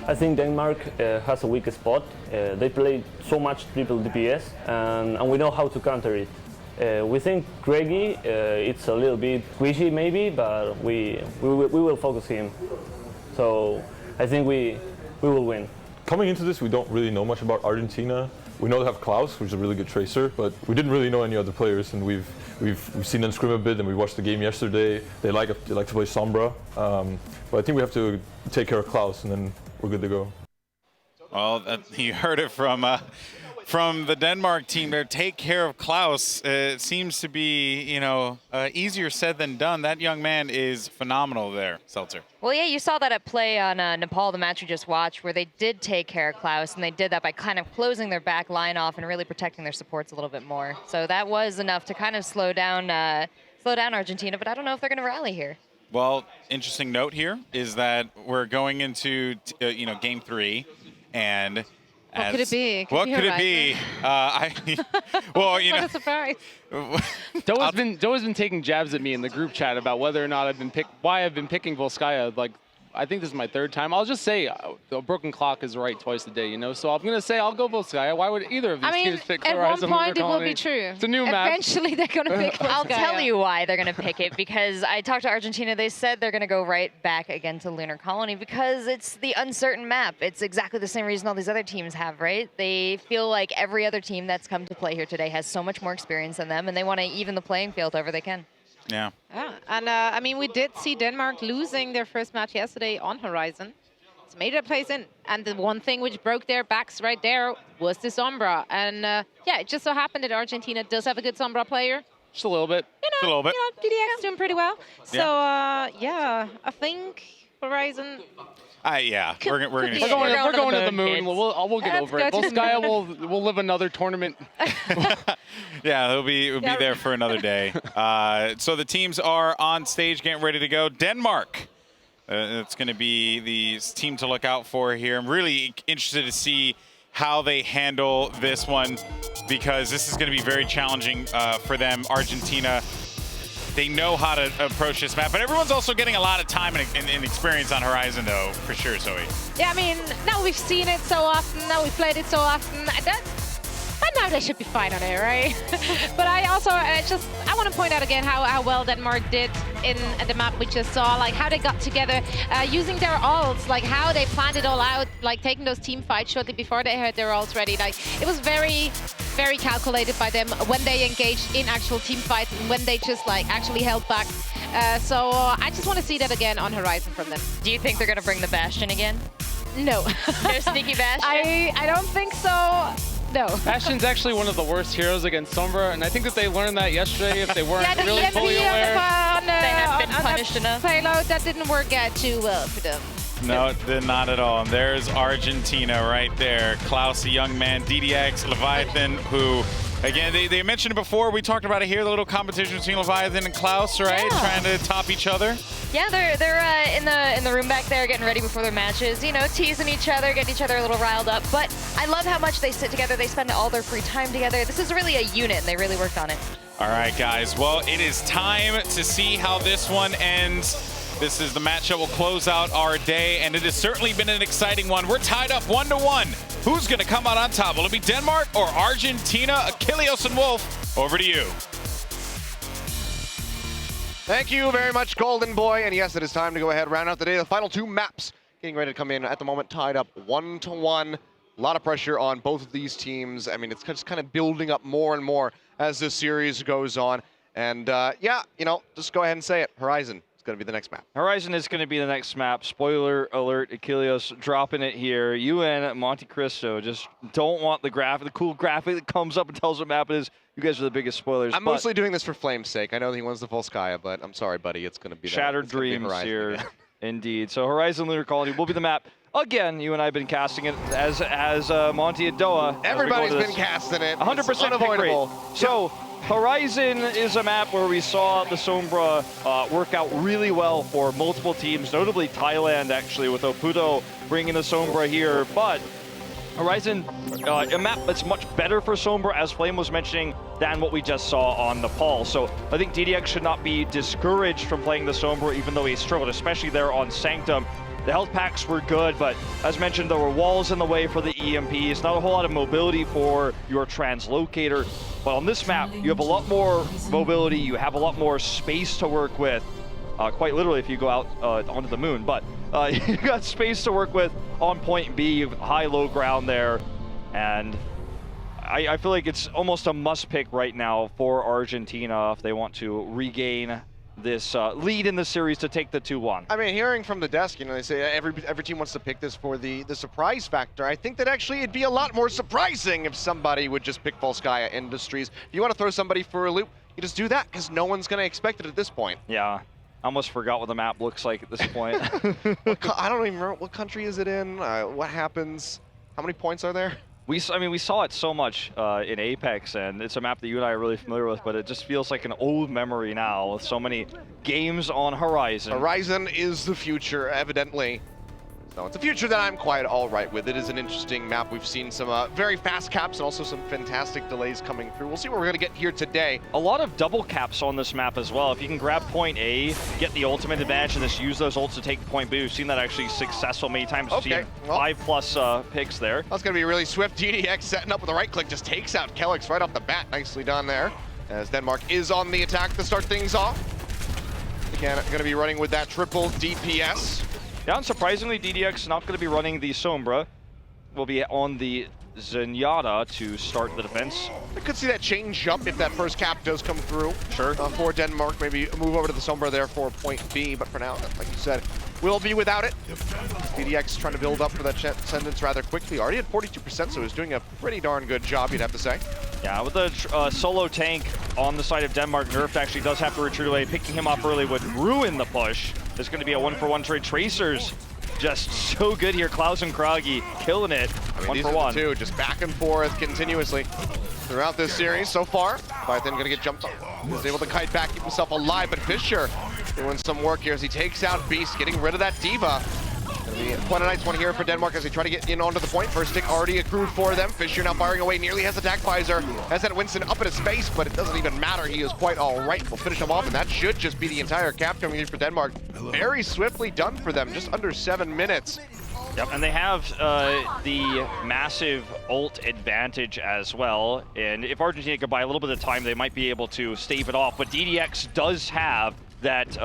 I think Denmark has a weak spot. They play so much triple DPS, and we know how to counter it. We think Greggy, it's a little bit squishy maybe, but we will focus him. So I think we will win. Coming into this, we don't really know much about Argentina. We know they have Klaus, which is a really good tracer, but we didn't really know any other players, and we've seen them scrim a bit, and we watched the game yesterday. They like to play Sombra, but I think we have to take care of Klaus, and then we're good to go. Well, you heard it from the Denmark team there. Take care of Klaus. It seems to be, easier said than done. That young man is phenomenal there, Seltzer. Well, yeah, you saw that at play on Nepal, the match we just watched, where they did take care of Klaus, and they did that by kind of closing their back line off and really protecting their supports a little bit more. So that was enough to kind of slow down Argentina, but I don't know if they're going to rally here. Well, interesting note here is that we're going into, game 3, and what could it be? What could it be? Well, What a surprise. Doa's been taking jabs at me in the group chat about whether or not why I've been picking Volskaya. Like, I think this is my 3rd time. I'll just say a broken clock is right twice a day, So I'm going to say I'll go Volskaya. Why would either of these teams pick Horizon? At one point it will be true. It's a new map. Eventually they're going to pick Volskaya. I'll tell you why they're going to pick it, because I talked to Argentina. They said they're going to go right back again to Lunar Colony because it's the uncertain map. It's exactly the same reason all these other teams have, right? They feel like every other team that's come to play here today has so much more experience than them, and they want to even the playing field however they can. Yeah. And we did see Denmark losing their first match yesterday on Horizon. It's made it place in. And the one thing which broke their backs right there was the Sombra. And it just so happened that Argentina does have a good Sombra player. Just a little bit. A little bit. DDX doing pretty well. So, I think Horizon... we're going to the moon. We'll get over it. Volskaya will live another tournament. Yeah, he'll be there for another day. So the teams are on stage, getting ready to go. Denmark, it's going to be the team to look out for here. I'm really interested to see how they handle this one, because this is going to be very challenging for them. Argentina, they know how to approach this map, but everyone's also getting a lot of time and experience on Horizon, though, for sure, Zoe. Yeah, now we've seen it so often, now we've played it so often. By now they should be fine on it, right? But I also I want to point out again how well Denmark did in the map we just saw, like how they got together, using their ults, like how they planned it all out, like taking those team fights shortly before they had their ults ready. Like it was very, very calculated by them when they engaged in actual team fights and when they just actually held back. So I just want to see that again on Horizon from them. Do you think they're going to bring the Bastion again? No. No sneaky Bastion? I don't think so. No. Bastion's actually one of the worst heroes against Sombra, and I think that they learned that yesterday if they weren't really fully aware. They have been punished enough. Payload, that didn't work out too well for them. No, not at all. And there's Argentina right there. Klaus, a young man, DDX, Leviathan, who, again, they mentioned it before. We talked about it here, the little competition between Leviathan and Klaus, right? Yeah. Trying to top each other. Yeah, they're in the room back there getting ready before their matches, teasing each other, getting each other a little riled up. But I love how much they sit together. They spend all their free time together. This is really a unit, and they really worked on it. All right, guys. Well, it is time to see how this one ends. This is the match that will close out our day, and it has certainly been an exciting one. We're tied up 1-1. Who's going to come out on top? Will it be Denmark or Argentina? Achilleos and Wolf, over to you. Thank you very much, Golden Boy. And yes, it is time to go ahead and round out the day. The final 2 maps getting ready to come in at the moment, tied up 1-1. A lot of pressure on both of these teams. It's just kind of building up more and more as this series goes on. And just go ahead and say it. Horizon is going to be the next map. Horizon is going to be the next map. Spoiler alert, Achilleos dropping it here. You and Monte Cristo just don't want the cool graphic that comes up and tells what map it is. You guys are the biggest spoilers. I'm mostly doing this for Flame's sake. I know he wins the Volskaya, but I'm sorry, buddy. It's going to be Shattered Dreams here. Indeed. So Horizon Lunar Colony will be the map. Again, you and I have been casting it as Monty and Doa. Everybody's been casting it. 100% unavoidable. So Horizon is a map where we saw the Sombra work out really well for multiple teams, notably Thailand, actually, with Oputo bringing the Sombra here. But Horizon, a map that's much better for Sombra, as Flame was mentioning, than what we just saw on Nepal. So I think DDX should not be discouraged from playing the Sombra, even though he struggled, especially there on Sanctum. The health packs were good, but as mentioned, there were walls in the way for the EMPs, not a whole lot of mobility for your translocator. But on this map, you have a lot more mobility, you have a lot more space to work with. Quite literally if you go out onto the moon, but you got space to work with on point B, high-low ground there. And I feel like it's almost a must-pick right now for Argentina if they want to regain this lead in the series to take the 2-1. I mean, hearing from the desk, you know, they say every team wants to pick this for the surprise factor. I think that actually it'd be a lot more surprising if somebody would just pick Volskaya Industries. If you want to throw somebody for a loop, you just do that because no one's going to expect it at this point. Yeah, I almost forgot what the map looks like at this point. I don't even remember what country is it in, what happens, how many points are there? I mean, we saw it so much in Apex, and it's a map that you and I are really familiar with, but it just feels like an old memory now with so many games on Horizon. Horizon is the future, evidently. So it's a future that I'm quite all right with. It is an interesting map. We've seen some very fast caps and also some fantastic delays coming through. We'll see what we're going to get here today. A lot of double caps on this map as well. If you can grab point A, get the ultimate advantage, and just use those ults to take point B. We've seen that actually successful many times. We've seen 5+ picks there. That's going to be really swift. DDX setting up with a right click, just takes out Kelix right off the bat. Nicely done there. As Denmark is on the attack to start things off. Again, going to be running with that triple DPS. Yeah, unsurprisingly, DDX not going to be running the Sombra. Will be on the Zenyatta to start the defense. I could see that change up if that first cap does come through. Sure. For Denmark, maybe move over to the Sombra there for point B, but for now, like you said, we'll be without it. DDX trying to build up for that sentence rather quickly. Already at 42%, so he's doing a pretty darn good job, you'd have to say. Yeah, with the solo tank on the side of Denmark, Nerf actually does have to retreat away. Picking him up early would ruin the push. There's going to be a 1-for-1 trade. Tracers just so good here. Klaus and Kragi killing it. I mean, 1 for 1. Two, just back and forth continuously throughout this series so far. But then going to get jumped on. He's able to kite back, keep himself alive, but Fisher doing some work here as he takes out Beast, getting rid of that Diva. Gonna be quite a nice one here for Denmark as they try to get in onto the point. First stick already accrued for them. Fisher now firing away, nearly has attack visor. Has that Winston up in his face, but it doesn't even matter. He is quite all right. We'll finish him off, and that should just be the entire cap coming in for Denmark. Very swiftly done for them, just under 7 minutes. Yep, and they have the massive ult advantage as well. And if Argentina could buy a little bit of time, they might be able to stave it off. But DDX does have that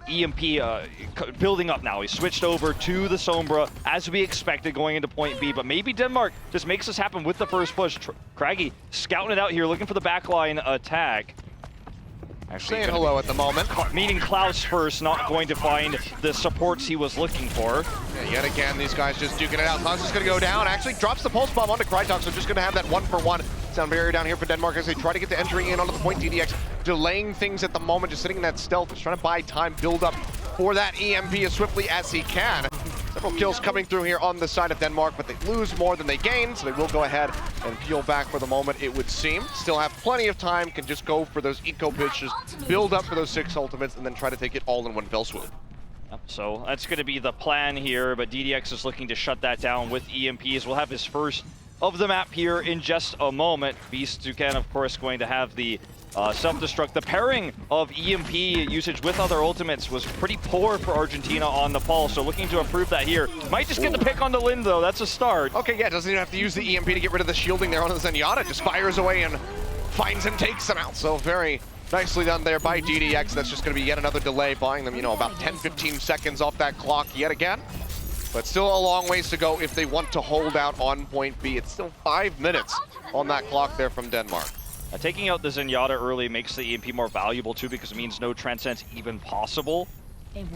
EMP building up now. He switched over to the Sombra as we expected going into point B, but maybe Denmark just makes this happen with the first push. Craggy scouting it out here, looking for the backline attack. Actually, saying hello at the moment. Meeting Klaus first, not going to find the supports he was looking for. Yeah, yet again, these guys just duking it out. Klaus is going to go down. Actually drops the pulse bomb onto Krytok, so just going to have that 1-for-1 sound barrier down here for Denmark as they try to get the entry in onto the point. DDX delaying things at the moment, just sitting in that stealth, just trying to buy time, build up for that EMP as swiftly as he can. Several kills coming through here on the side of Denmark, but they lose more than they gain, so they will go ahead and peel back for the moment, it would seem. Still have plenty of time, can just go for those eco pitches, build up for those 6 ultimates, and then try to take it all in one fell swoop. So that's going to be the plan here, but DDX is looking to shut that down with EMPs. We'll have his first of the map here in just a moment. Beast Dukan, of course, going to have the self-destruct. The pairing of EMP usage with other ultimates was pretty poor for Argentina on the pulse, so looking to improve that here. Might just get the pick on the Lin, though. That's a start. Okay, yeah, doesn't even have to use the EMP to get rid of the shielding there on the Zenyatta. Just fires away and finds him, takes him out. So very nicely done there by DDX. That's just going to be yet another delay, buying them, you know, about 10-15 seconds off that clock yet again. But still a long ways to go if they want to hold out on point B. It's still 5 minutes on that clock there from Denmark. Taking out the Zenyatta early makes the EMP more valuable too, because it means no transcend's even possible.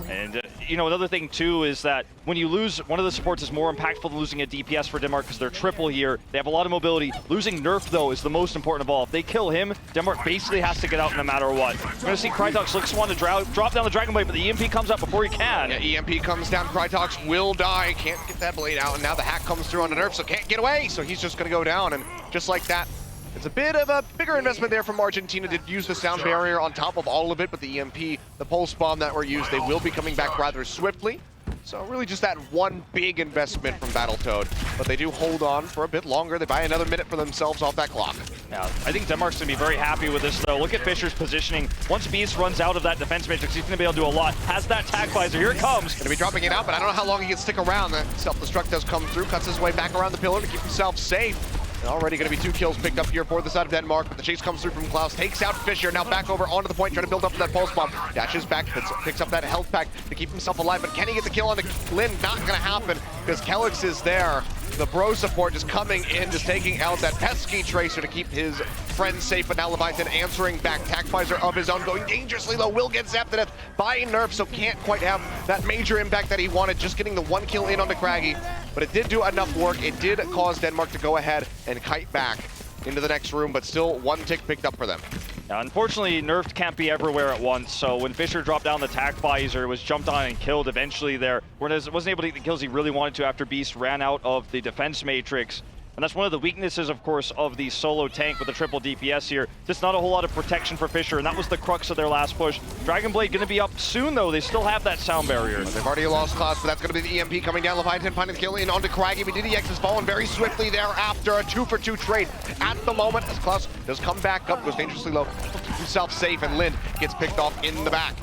And you know, another thing too is that when you lose one of the supports is more impactful than losing a DPS for Denmark because they're triple here. They have a lot of mobility. Losing Nerf though is the most important of all. If they kill him, Denmark basically has to get out no matter what. We're gonna see Krytox looks one to drop down the Dragon Blade, but the EMP comes up before he can. Yeah, EMP comes down, Krytox will die, can't get that blade out, and now the hack comes through on the Nerf, so can't get away, so he's just gonna go down, and just like that, it's a bit of a bigger investment there from Argentina. Did use the sound barrier on top of all of it, but the EMP, the pulse bomb that were used, they will be coming back rather swiftly. So really just that one big investment from Battletoad. But they do hold on for a bit longer. They buy another minute for themselves off that clock. Yeah, I think Denmark's going to be very happy with this, though. Look at Fischer's positioning. Once Beast runs out of that defense matrix, he's going to be able to do a lot. Has that tag visor. Here it comes. Going to be dropping it out, but I don't know how long he can stick around. The self-destruct does come through, cuts his way back around the pillar to keep himself safe. And already going to be 2 kills picked up here for the side of Denmark, but the chase comes through from Klaus, takes out Fischer, now back over onto the point, trying to build up that pulse bomb. Dashes back, picks up that health pack to keep himself alive, but can he get the kill on the Lin? Not going to happen, because Kelix is there. The bro support just coming in, just taking out that pesky Tracer to keep his friend safe, but now Leviathan answering back. Tac visor of his own, going dangerously low, will get zapped to death by Nerf, so can't quite have that major impact that he wanted, just getting the 1 kill in on the Craggy. But it did do enough work. It did cause Denmark to go ahead and kite back into the next room, but still 1 tick picked up for them. Yeah, unfortunately, Nerf can't be everywhere at once, so when Fischer dropped down the tac visor, was jumped on and killed eventually there, whereas wasn't able to get the kills he really wanted to after Beast ran out of the defense matrix. And that's one of the weaknesses, of course, of the solo tank with the triple DPS here. Just not a whole lot of protection for Fischer, and that was the crux of their last push. Dragon Blade going to be up soon, though. They still have that sound barrier. But they've already lost Klaus, but that's going to be the EMP coming down. Leviathan finding the kill in onto Craggy, but DDX has fallen very swiftly there after a 2-for-2 trade at the moment, as Klaus does come back up, goes dangerously low, keeps himself safe, and Lind gets picked off in the back.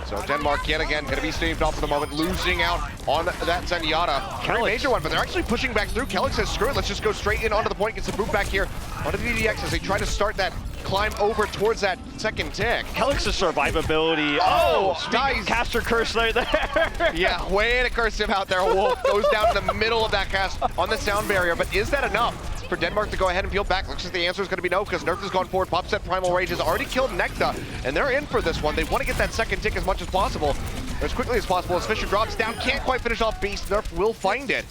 So Denmark yet again going to be staved off for the moment, losing out on that Zenyatta. Very major one, but they're actually pushing back through. Kelix says, screw it, let's just go straight in onto the point, gets the boot back here onto the DDX as they try to start that climb over towards that second tick. Kelix's survivability. Oh, nice. Caster curse right there. Yeah, way to curse him out there. Wolf goes down in the middle of that cast on the sound barrier, but is that enough for Denmark to go ahead and peel back? Looks like the answer is going to be no, because Nerf has gone forward. Popset Primal Rage has already killed Necta, and they're in for this one. They want to get that second tick as much as possible, as quickly as possible, as Fischer drops down. Can't quite finish off Beast. Nerf will find it.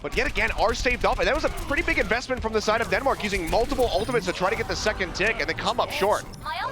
But yet again, are saved off, and that was a pretty big investment from the side of Denmark, using multiple ultimates to try to get the second tick, and they come up short.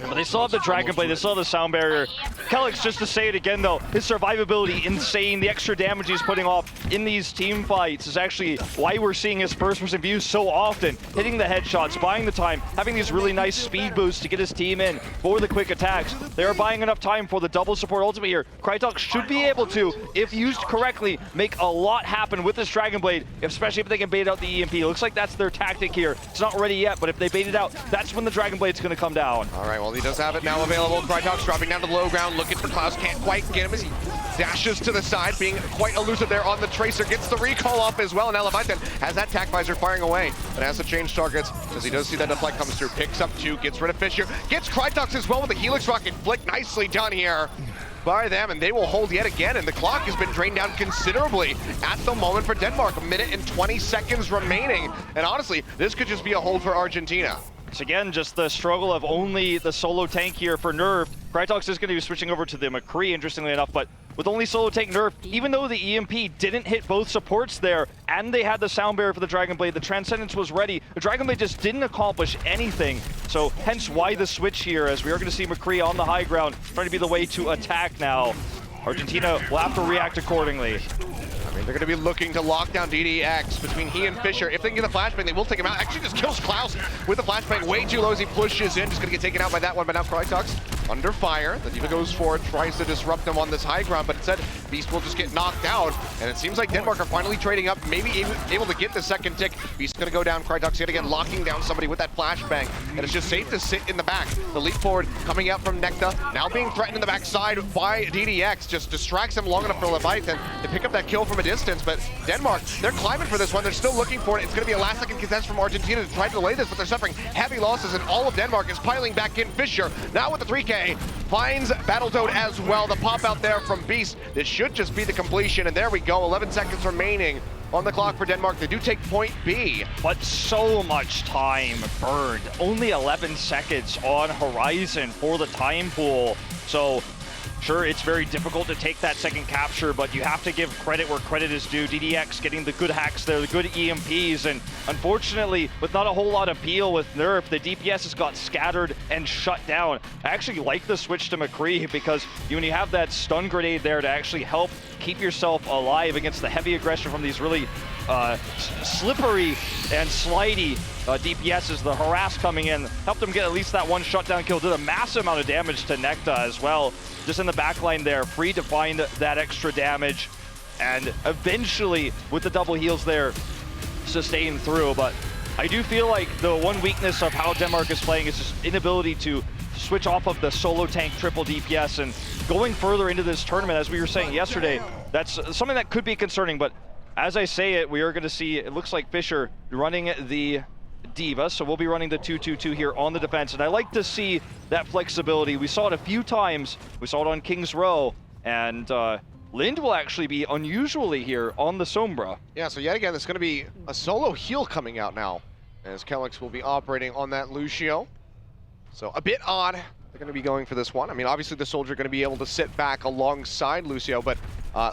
But they still have the Dragon Blade, they still have the sound barrier. Kelix, just to say it again though, his survivability, insane. The extra damage he's putting off in these team fights is actually why we're seeing his first-person views so often. Hitting the headshots, buying the time, having these really nice speed boosts to get his team in for the quick attacks. They are buying enough time for the double support ultimate here. Krytok should be able to, if used correctly, make a lot happen with this Dragon Blade, especially if they can bait out the EMP. Looks like that's their tactic here. It's not ready yet, but if they bait it out, that's when the Dragon Blade's going to come down. All right, well, he does have it now available. Krytok's dropping down to the low ground, looking for Klaus. Can't quite get him as he dashes to the side, being quite elusive there on the Tracer. Gets the recall off as well, and now Leviathan has that tac visor firing away, but has to change targets as he does see that deflect comes through. Picks up 2, gets rid of Fischer, gets Krytox as well with the Helix Rocket flick. Nicely done here by them, and they will hold yet again, and the clock has been drained down considerably at the moment for Denmark. 1 minute and 20 seconds remaining, and honestly, this could just be a hold for Argentina. So again, just the struggle of only the solo tank here for Nerf. Krytox is going to be switching over to the McCree, interestingly enough, but with only solo tank Nerf, even though the EMP didn't hit both supports there, and they had the sound barrier for the Dragon Blade, the Transcendence was ready. The Dragon Blade just didn't accomplish anything, so hence why the switch here, as we are going to see McCree on the high ground, trying to be the way to attack now. Argentina will have to react accordingly. I mean, they're going to be looking to lock down DDX between he and Fischer. If they can get the flashbang, they will take him out. Actually, just kills Klaus with the flashbang way too low as he pushes in. Just going to get taken out by that one, but now Krytox under fire. The D.Va goes forward, tries to disrupt them on this high ground, but instead, Beast will just get knocked out. And it seems like Denmark are finally trading up, maybe able to get the second tick. Beast's going to go down. Krytox yet again locking down somebody with that flashbang. And it's just safe to sit in the back. The leap forward coming out from Necta, now being threatened in the backside by DDX. Just distracts him long enough for Leviathan to pick up that kill from a distance. But Denmark, they're climbing for this one. They're still looking for it. It's going to be a last-second contest from Argentina to try to delay this, but they're suffering heavy losses, and all of Denmark is piling back in. Fischer, now with the 3K, finds Battletoad as well. The pop out there from Beast. This should just be the completion, and there we go. 11 seconds remaining on the clock for Denmark. They do take point B. But so much time burned. Only 11 seconds on Horizon for the time pool. So sure, it's very difficult to take that second capture, but you have to give credit where credit is due. DDX getting the good hacks there, the good EMPs, and unfortunately, with not a whole lot of peel with Nerf, the DPS has got scattered and shut down. I actually like the switch to McCree because when you have that stun grenade there to actually help keep yourself alive against the heavy aggression from these really slippery and slidey DPSs, the harass coming in, helped them get at least that one shutdown kill, did a massive amount of damage to Necta as well. Just in the backline there, free to find that extra damage. and eventually, with the double heals there, sustain through. But I do feel like the one weakness of how Denmark is playing is just inability to switch off of the solo tank triple DPS, and going further into this tournament, as we were saying yesterday, that's something that could be concerning. But as I say it, we are going to see, it looks like Fischer running the D.Va, so we'll be running the 2-2-2 here on the defense, and I like to see that flexibility. We saw it a few times. We saw it on King's Row, and Lind will actually be unusually here on the Sombra. Yeah, so yet again, there's going to be a solo heal coming out now, as Kellex will be operating on that Lucio. So a bit odd. They're going to be going for this one. I mean, obviously the Soldier going to be able to sit back alongside Lucio, but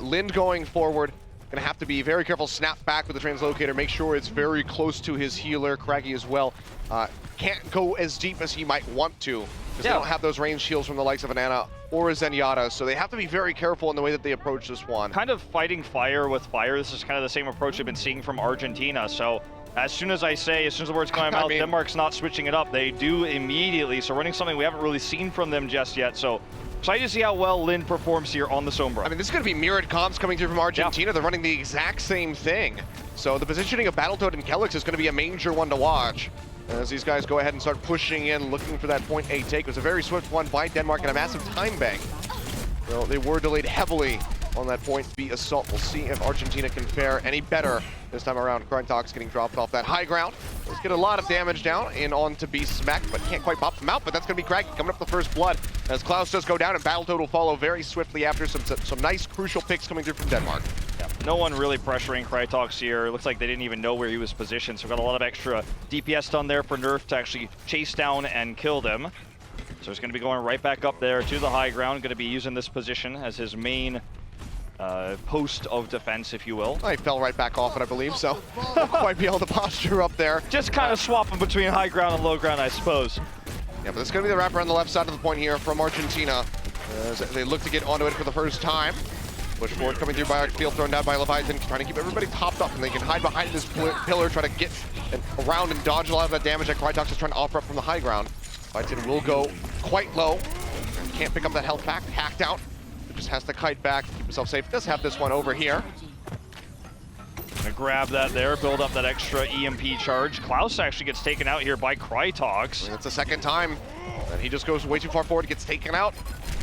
Lind going forward, going to have to be very careful, snap back with the translocator, make sure it's very close to his healer, Craggy as well. Can't go as deep as he might want to, because they don't have those range heals from the likes of an Ana or a Zenyatta, so they have to be very careful in the way that they approach this one. Kind of fighting fire with fire. This is kind of the same approach I've been seeing from Argentina, so as soon as the words come out, Denmark's not switching it up. They do immediately, so running something we haven't really seen from them just yet, so excited to see how well Lind performs here on the Sombra. I mean, this is going to be mirrored comps coming through from Argentina. They're running the exact same thing. So the positioning of Battletoad and Kellex is going to be a major one to watch, as these guys go ahead and start pushing in, looking for that point A take. It was a very swift one by Denmark and a massive time bank. Well, they were delayed heavily on that point B assault. We'll see if Argentina can fare any better this time around. Krytox getting dropped off that high ground. Let's get a lot of damage down and on to be smacked, but can't quite pop them out. But that's going to be Craggy coming up the first blood as Klaus does go down, and Battletoad will follow very swiftly after. Some nice crucial picks coming through from Denmark. Yeah, no one really pressuring Krytox here. It looks like they didn't even know where he was positioned, so got a lot of extra DPS done there for Nerf to actually chase down and kill them. So he's going to be going right back up there to the high ground, going to be using this position as his main post of defense, if you will. I fell right back off it, I believe, so won't quite be able to posture up there. Just kind of swapping between high ground and low ground, I suppose. Yeah, but this is going to be the wrapper on the left side of the point here from Argentina, as they look to get onto it for the first time. Push forward coming through by Field, thrown down by Leviathan, trying to keep everybody topped up, and they can hide behind this pillar, try to get around and dodge a lot of that damage that Krytox is trying to offer up from the high ground. Leviathan will go quite low, can't pick up that health back, hacked out. Just has to kite back, keep himself safe. Does have this one over here. Gonna grab that there, build up that extra EMP charge. Klaus actually gets taken out here by Krytox. And it's the second time that he just goes way too far forward, gets taken out.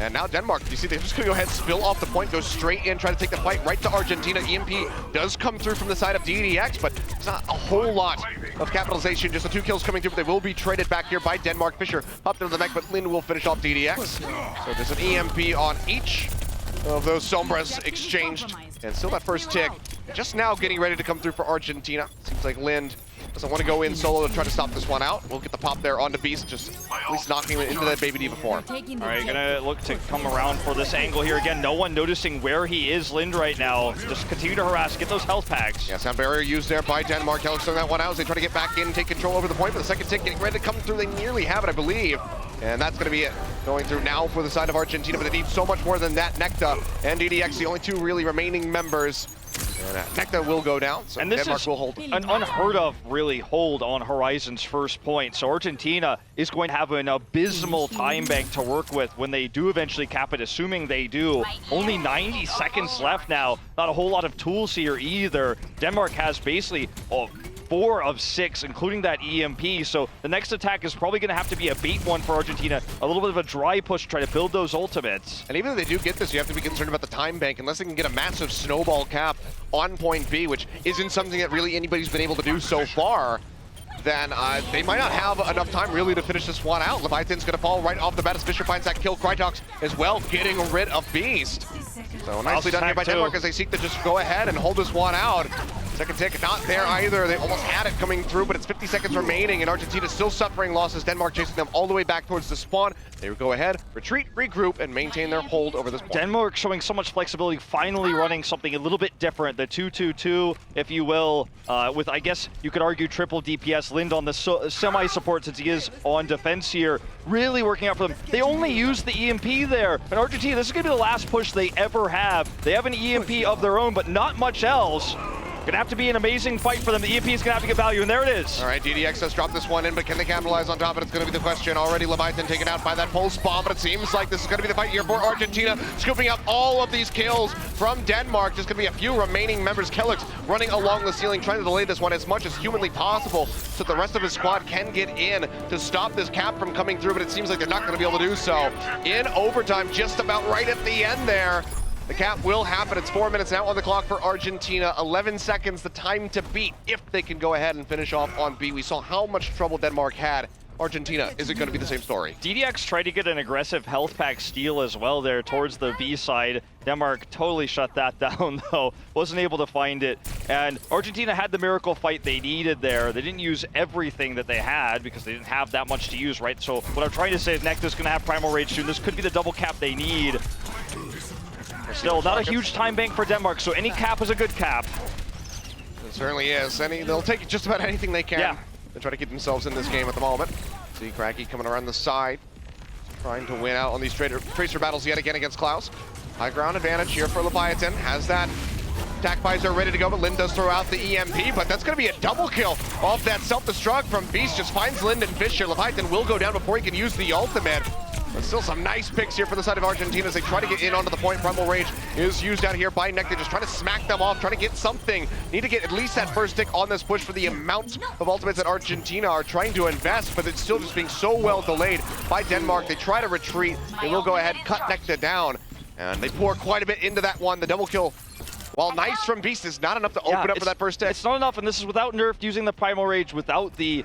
And now Denmark, you see, they're just gonna go ahead, spill off the point, go straight in, try to take the fight right to Argentina. EMP does come through from the side of DDX, but it's not a whole lot of capitalization. Just the 2 kills coming through, but they will be traded back here by Denmark. Fischer popped into the mech, but Lind will finish off DDX. So there's an EMP on each of those Sombras exchanged, and still that first tick just now getting ready to come through for Argentina. Seems like Lind doesn't want to go in solo to try to stop this one out. We'll get the pop there onto Beast, just at least knocking him into that Baby D.Va form. All right, gonna look to come around for this angle here again. No one noticing where he is, Lind, right now. Just continue to harass, get those health packs. Yeah, sound barrier used there by Denmark. Kellex throwing that one out as they try to get back in and take control over the point, but the second tick getting ready to come through. They nearly have it, I believe. And that's going to be it. Going through now for the side of Argentina, but they need so much more than that. Necta and DDX, the only 2 really remaining members. And Necta will go down, so and this Denmark is will hold. An unheard of, really, hold on Horizon's first point. So Argentina is going to have an abysmal time bank to work with when they do eventually cap it, assuming they do. Only 90 seconds left now. Not a whole lot of tools here either. Denmark has basically 4 of 6, including that EMP. So the next attack is probably going to have to be a bait one for Argentina. A little bit of a dry push to try to build those ultimates. And even if they do get this, you have to be concerned about the time bank. Unless they can get a massive snowball cap on point B, which isn't something that really anybody's been able to do so far, then they might not have enough time really to finish this one out. Leviathan's going to fall right off the bat as Fischer finds that kill. Krytox as well, getting rid of Beast. So nicely done here by Denmark as they seek to just go ahead and hold this one out. Second tick not there either. They almost had it coming through, but it's 50 seconds remaining, and Argentina still suffering losses. Denmark chasing them all the way back towards the spawn. They go ahead, retreat, regroup, and maintain their hold over this point. Denmark showing so much flexibility, finally running something a little bit different. The 2-2-2, if you will, with, I guess you could argue, triple DPS. Lind on the semi-support since he is on defense here. Really working out for them. They only used the EMP there. And Argentina, this is going to be the last push they ever have. They have an EMP of their own, but not much else. Gonna have to be an amazing fight for them. The EMP is gonna have to get value, and there it is. All right, DDX has dropped this one in, but can they capitalize on top of it? It's going to be the question. Already Leviathan taken out by that pulse bomb, but it seems like this is going to be the fight here for Argentina, scooping up all of these kills from Denmark. Just going to be a few remaining members. Kellex running along the ceiling, trying to delay this one as much as humanly possible so the rest of his squad can get in to stop this cap from coming through, but it seems like they're not going to be able to do so. In overtime, just about right at the end there. The cap will happen. It's 4 minutes now on the clock for Argentina. 11 seconds, the time to beat if they can go ahead and finish off on B. We saw how much trouble Denmark had. Argentina, is it going to be the same story? DDX tried to get an aggressive health pack steal as well there towards the B side. Denmark totally shut that down though, wasn't able to find it. And Argentina had the miracle fight they needed there. They didn't use everything that they had because they didn't have that much to use, right? So what I'm trying to say is Necta's going to have Primal Rage soon. This could be the double cap they need. Still, not a huge time bank for Denmark, so any cap is a good cap. It certainly is. They'll take just about anything they can. Yeah. They try to keep themselves in this game at the moment. See Cracky coming around the side, trying to win out on these tracer battles yet again against Klaus. High ground advantage here for Leviathan. Has that attack visor ready to go, but Lynn does throw out the EMP, but that's going to be a double kill off that self-destruct from Beast. Just finds Lind and Fisher. Leviathan will go down before he can use the ultimate. But still some nice picks here for the side of Argentina as they try to get in onto the point. Primal Rage is used out here by Nectar, just trying to smack them off, trying to get something. Need to get at least that first stick on this push for the amount of ultimates that Argentina are trying to invest, but it's still just being so well delayed by Denmark. They try to retreat. They will go ahead, cut Nectar down, and they pour quite a bit into that one. The double kill, while nice from Beast, is not enough to open up for that first stick. It's not enough, and this is without Nerf using the Primal Rage, without the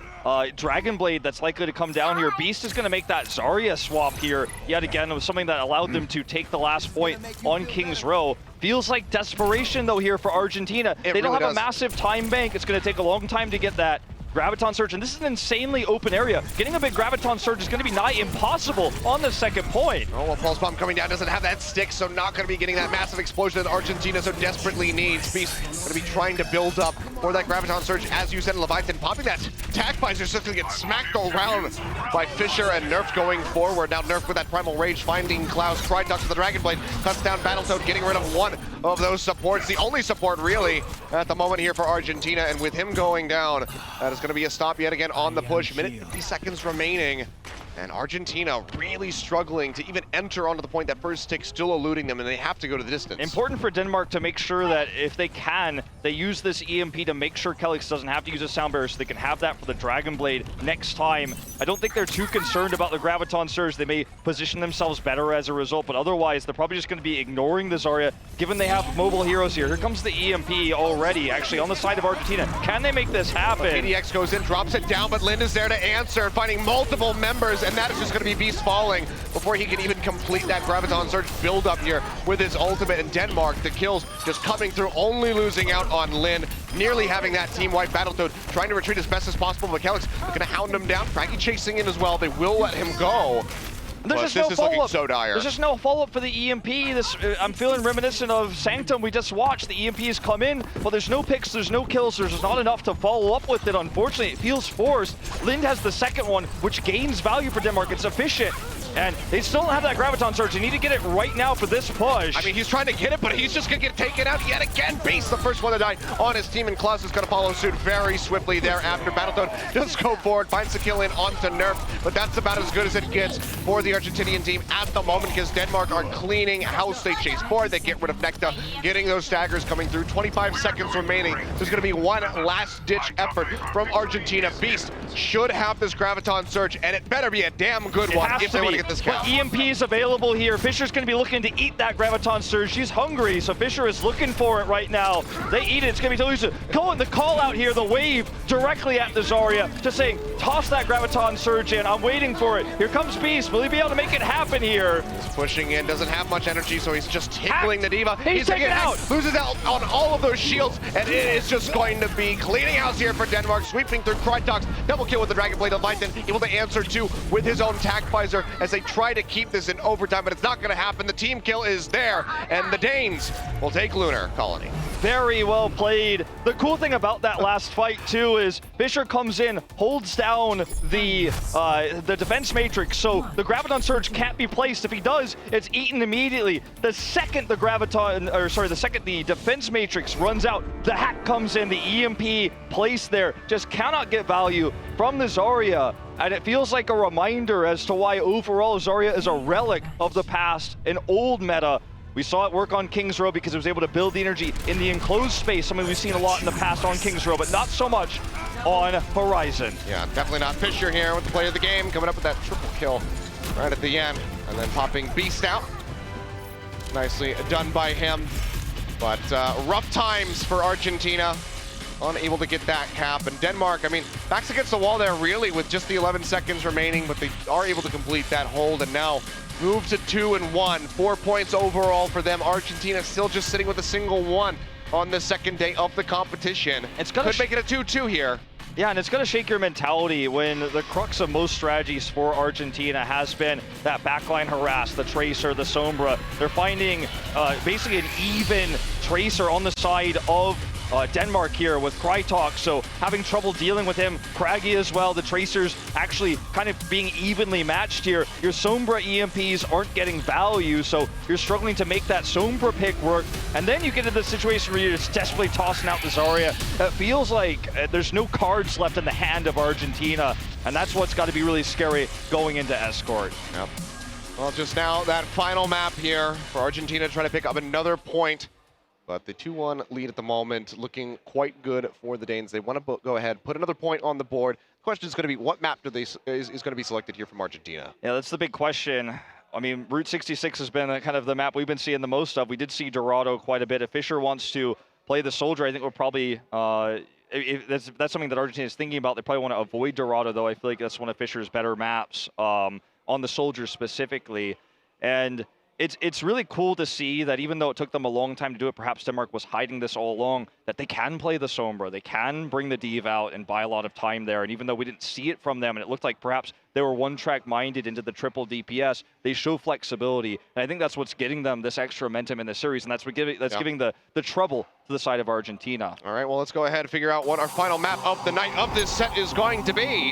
Dragon Blade that's likely to come down here. Beast is going to make that Zarya swap here yet again. It was something that allowed them to take the last point on King's Row. Feels like desperation, though, here for Argentina. They don't have a massive time bank. It's going to take a long time to get that Graviton Surge, and this is an insanely open area. Getting a big Graviton Surge is going to be nigh impossible on the second point. Oh, well, Pulse Bomb coming down doesn't have that stick, so not going to be getting that massive explosion that Argentina so desperately needs. Beast going to be trying to build up for that Graviton Surge, as you said, Leviathan popping that attack visor is just going to get smacked around by Fisher and Nerf going forward. Now Nerf with that Primal Rage finding Klaus, Tridox with the Dragon Blade, cuts down Battletoad, getting rid of one of those supports. The only support really at the moment here for Argentina, and with him going down, that is going to be a stop yet again on the push. Minute 50 seconds remaining. And Argentina really struggling to even enter onto the point. That first stick still eluding them, and they have to go to the distance. Important for Denmark to make sure that if they can, they use this EMP to make sure Kellex doesn't have to use a sound barrier, so they can have that for the Dragon Blade next time. I don't think they're too concerned about the Graviton Surge. They may position themselves better as a result, but otherwise they're probably just going to be ignoring the Zarya, given they have mobile heroes here. Here comes the EMP already, actually, on the side of Argentina. Can they make this happen? KDX goes in, drops it down, but Lind is there to answer, finding multiple members, and that is just going to be Beast falling before he can even complete that Graviton Surge build up here with his ultimate. In Denmark, the kills just coming through, only losing out on Lind, nearly having that team-wide. Battletoad trying to retreat as best as possible, but Kellex going to hound him down. Cracky chasing in as well. They will let him go. There's This is looking so dire. There's just no follow-up for the EMP. I'm feeling reminiscent of Sanctum we just watched. The EMPs come in, but there's no picks, there's no kills, there's just not enough to follow up with it. Unfortunately, it feels forced. Lind has the second one, which gains value for Denmark. It's efficient. And they still don't have that Graviton Surge. They need to get it right now for this push. I mean, he's trying to get it, but he's just going to get taken out yet again. Beast, the first one to die on his team, and Klaus is going to follow suit very swiftly thereafter. Battletoad does go forward, finds the kill in onto Nerf, but that's about as good as it gets for the Argentinian team at the moment, because Denmark are cleaning house. They chase forward, they get rid of Nectar, getting those staggers coming through. 25 seconds remaining. There's going to be one last-ditch effort from Argentina. Beast should have this Graviton Surge, and it better be a damn good one if they want to get this count. But EMP is available here. Fisher's going to be looking to eat that Graviton Surge. She's hungry, so Fisher is looking for it right now. They eat it. It's going to be Toulouse. Going the call out here, the wave directly at the Zarya, just saying, toss that Graviton Surge in. I'm waiting for it. Here comes Beast. Will he be able to make it happen here? He's pushing in, doesn't have much energy, so he's just tickling the Diva. He's taken out. Loses out on all of those shields, and it is just going to be cleaning house here for Denmark, sweeping through Krytox. Double kill with the Dragon Blade of Leviathan, able to answer too with his own tack visor as they try to keep this in overtime, but it's not going to happen. The team kill is there, and the Danes will take Lunar Colony. Very well played. The cool thing about that last fight too is Fisher comes in, holds down the defense matrix, so the Graviton Surge can't be placed. If he does, it's eaten immediately. The second the defense matrix runs out, the hack comes in, the EMP placed there, just cannot get value from the Zarya. And it feels like a reminder as to why overall Zarya is a relic of the past, an old meta. We saw it work on King's Row because it was able to build the energy in the enclosed space, something we've seen a lot in the past on King's Row, but not so much on Horizon. Yeah, definitely not. Fisher here with the play of the game, coming up with that triple kill right at the end, and then popping Beast out. Nicely done by him, but rough times for Argentina. Unable to get that cap, and Denmark, I mean, backs against the wall there really with just the 11 seconds remaining, but they are able to complete that hold, and now move to 2-1, 4 points overall for them. Argentina still just sitting with a single one on the second day of the competition. Could make it a 2-2 here. Yeah, and it's going to shake your mentality when the crux of most strategies for Argentina has been that backline harass, the Tracer, the Sombra. They're finding basically an even Tracer on the side of Denmark here with Krytok, so having trouble dealing with him. Craggy as well, the Tracers actually kind of being evenly matched here. Your Sombra EMPs aren't getting value, so you're struggling to make that Sombra pick work, and then you get into the situation where you're just desperately tossing out the Zarya. It feels like there's no cards left in the hand of Argentina, and that's what's got to be really scary going into Escort. Yep. Well, just now that final map here for Argentina trying to pick up another point. But the 2-1 lead at the moment, looking quite good for the Danes. They want to go ahead, put another point on the board. The question is going to be, what map is going to be selected here from Argentina? Yeah, that's the big question. I mean, Route 66 has been kind of the map we've been seeing the most of. We did see Dorado quite a bit. If Fisher wants to play the Soldier, I think we'll probably... that's something that Argentina is thinking about. They probably want to avoid Dorado, though. I feel like that's one of Fisher's better maps on the Soldier specifically. And it's really cool to see that even though it took them a long time to do it, perhaps Denmark was hiding this all along, that they can play the Sombra, they can bring the Div out and buy a lot of time there. And even though we didn't see it from them, and it looked like perhaps they were one-track minded into the triple DPS, they show flexibility. And I think that's what's getting them this extra momentum in the series, and that's giving the trouble to the side of Argentina. All right, well, let's go ahead and figure out what our final map of the night of this set is going to be.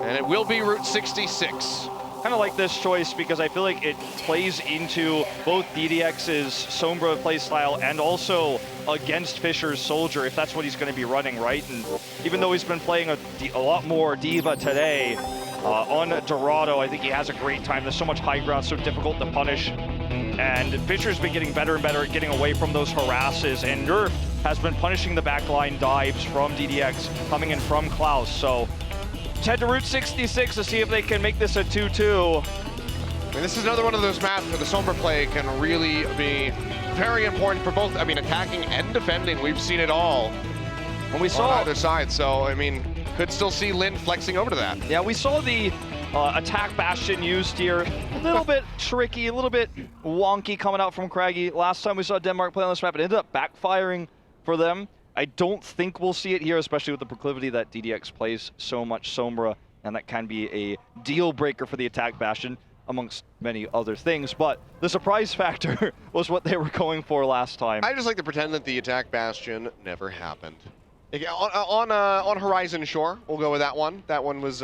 And it will be Route 66. Kind of like this choice because I feel like it plays into both DDX's Sombra playstyle and also against Fisher's Soldier, if that's what he's going to be running, right? And even though he's been playing a lot more Diva today, on Dorado, I think he has a great time. There's so much high ground, so difficult to punish. And Fisher's been getting better and better at getting away from those harasses, and Nerf has been punishing the backline dives from DDX coming in from Klaus. So head to Route 66 to see if they can make this a 2-2. I mean, this is another one of those maps where the Sombra play can really be very important for both, I mean, attacking and defending. We've seen it all when we saw on either side. So, I mean, could still see Lin flexing over to that. Yeah, we saw the attack Bastion used here. A little bit tricky, a little bit wonky coming out from Craggy. Last time we saw Denmark play on this map, it ended up backfiring for them. I don't think we'll see it here, especially with the proclivity that DDX plays so much Sombra, and that can be a deal breaker for the attack Bastion, amongst many other things. But the surprise factor was what they were going for last time. I just like to pretend that the attack Bastion never happened. On Horizon, sure, we'll go with that one. That one was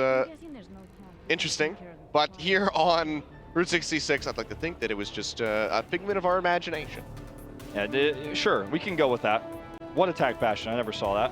interesting. But here on Route 66, I'd like to think that it was just a figment of our imagination. Yeah, sure, we can go with that. What attack Bastion? I never saw that.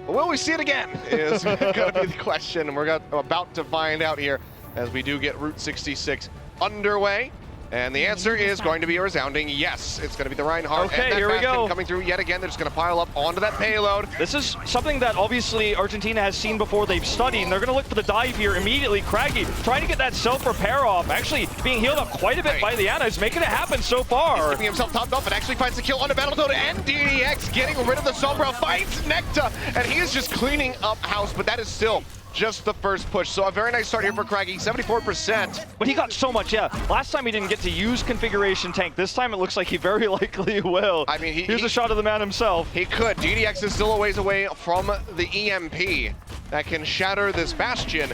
Will we see it again is going to be the question, and we're about to find out here as we do get Route 66 underway. And the answer is going to be a resounding yes. It's going to be the Reinhardt. Okay, and that here we go. coming through yet again. They're just going to pile up onto that payload. This is something that obviously Argentina has seen before. They've studied, and they're going to look for the dive here immediately. Craggy trying to get that self-repair off. Actually being healed up quite a bit by the Ana. He's making it happen so far. He's keeping himself topped up and actually finds the kill on the Battletoad, and DDX getting rid of the Sombra, finds Necta, and he is just cleaning up house, but that is still just the first push. So a very nice start here for Craggy, 74%. But he got so much, yeah. Last time he didn't get to use configuration tank. This time it looks like he very likely will. I mean, here's a shot of the man himself. He could. DDX is still a ways away from the EMP that can shatter this Bastion.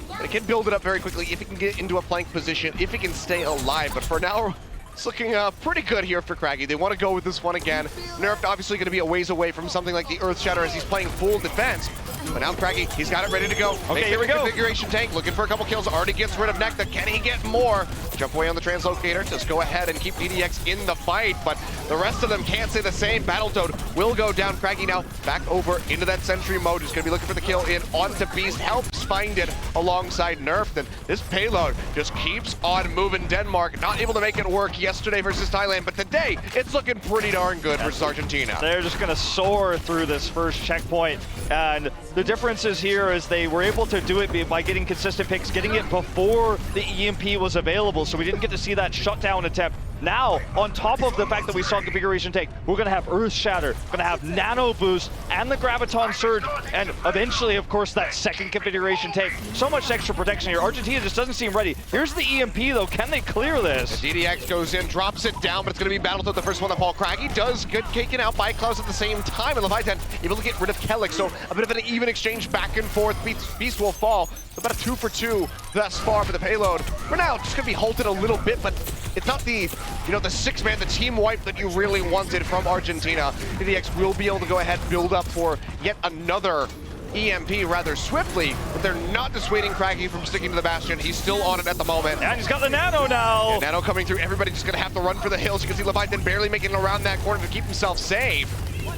But it can build it up very quickly if it can get into a flank position, if it can stay alive. But for now, It's looking pretty good here for Craggy. They want to go with this one again. Nerfed obviously going to be a ways away from something like the Earth Shatter as he's playing full defense. But now Craggy, he's got it ready to go. Okay, here we go. Configuration tank, looking for a couple kills. Already gets rid of Necta. Can he get more? Jump away on the translocator. Just go ahead and keep DDX in the fight. But the rest of them can't say the same. Battletoad will go down. Craggy now back over into that sentry mode. He's going to be looking for the kill in onto Beast. Helps find it alongside Nerfed. And this payload just keeps on moving. Denmark not able to make it work yesterday versus Thailand. But today, it's looking pretty darn good versus Argentina. They're just going to soar through this first checkpoint. And the differences here is they were able to do it by getting consistent picks, getting it before the EMP was available, so we didn't get to see that shutdown attempt. Now, on top of the fact that we saw configuration tank, we're going to have Earth Shatter, going to have Nano Boost, and the Graviton Surge, and eventually, of course, that second configuration tank. So much extra protection here. Argentina just doesn't seem ready. Here's the EMP, though. Can they clear this? The DDX goes in, drops it down, but it's going to be Battletoad, the first one that fall. Craggy does get taken out by Klaus at the same time, and Leviathan able to get rid of Kellic, so a bit of an even exchange back and forth. Beast will fall. About a 2 for 2 thus far for the payload. For now, just going to be halted a little bit, but it's not the, the six-man, the team wipe that you really wanted from Argentina. DDX will be able to go ahead and build up for yet another EMP rather swiftly, but they're not dissuading Craggy from sticking to the Bastion. He's still on it at the moment. And he's got the Nano now. And Nano coming through. Everybody just going to have to run for the hills. You can see Leviathan barely making it around that corner to keep himself safe.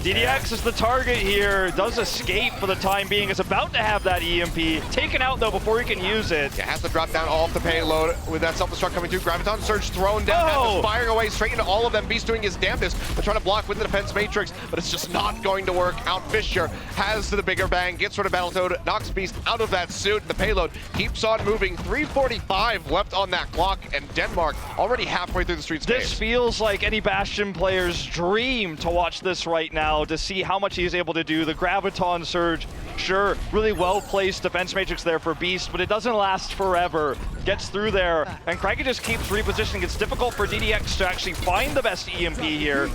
DDX is the target here, does escape for the time being, is about to have that EMP. Taken out though before he can use it. Yeah, has to drop down off the payload with that self-destruct coming through. Graviton Surge thrown down, Atlas firing away straight into all of them. Beast doing his damnedest, but trying to block with the defense matrix, but it's just not going to work out. Fisher has the bigger bang, gets rid of Battletoad, knocks Beast out of that suit. The payload keeps on moving. 3:45 left on that clock, and Denmark already halfway through the street space. This feels like any Bastion player's dream to watch this right now, to see how much he is able to do. The Graviton Surge, sure, really well-placed defense matrix there for Beast, but it doesn't last forever. Gets through there, and Craggy just keeps repositioning. It's difficult for DDX to actually find the best EMP here.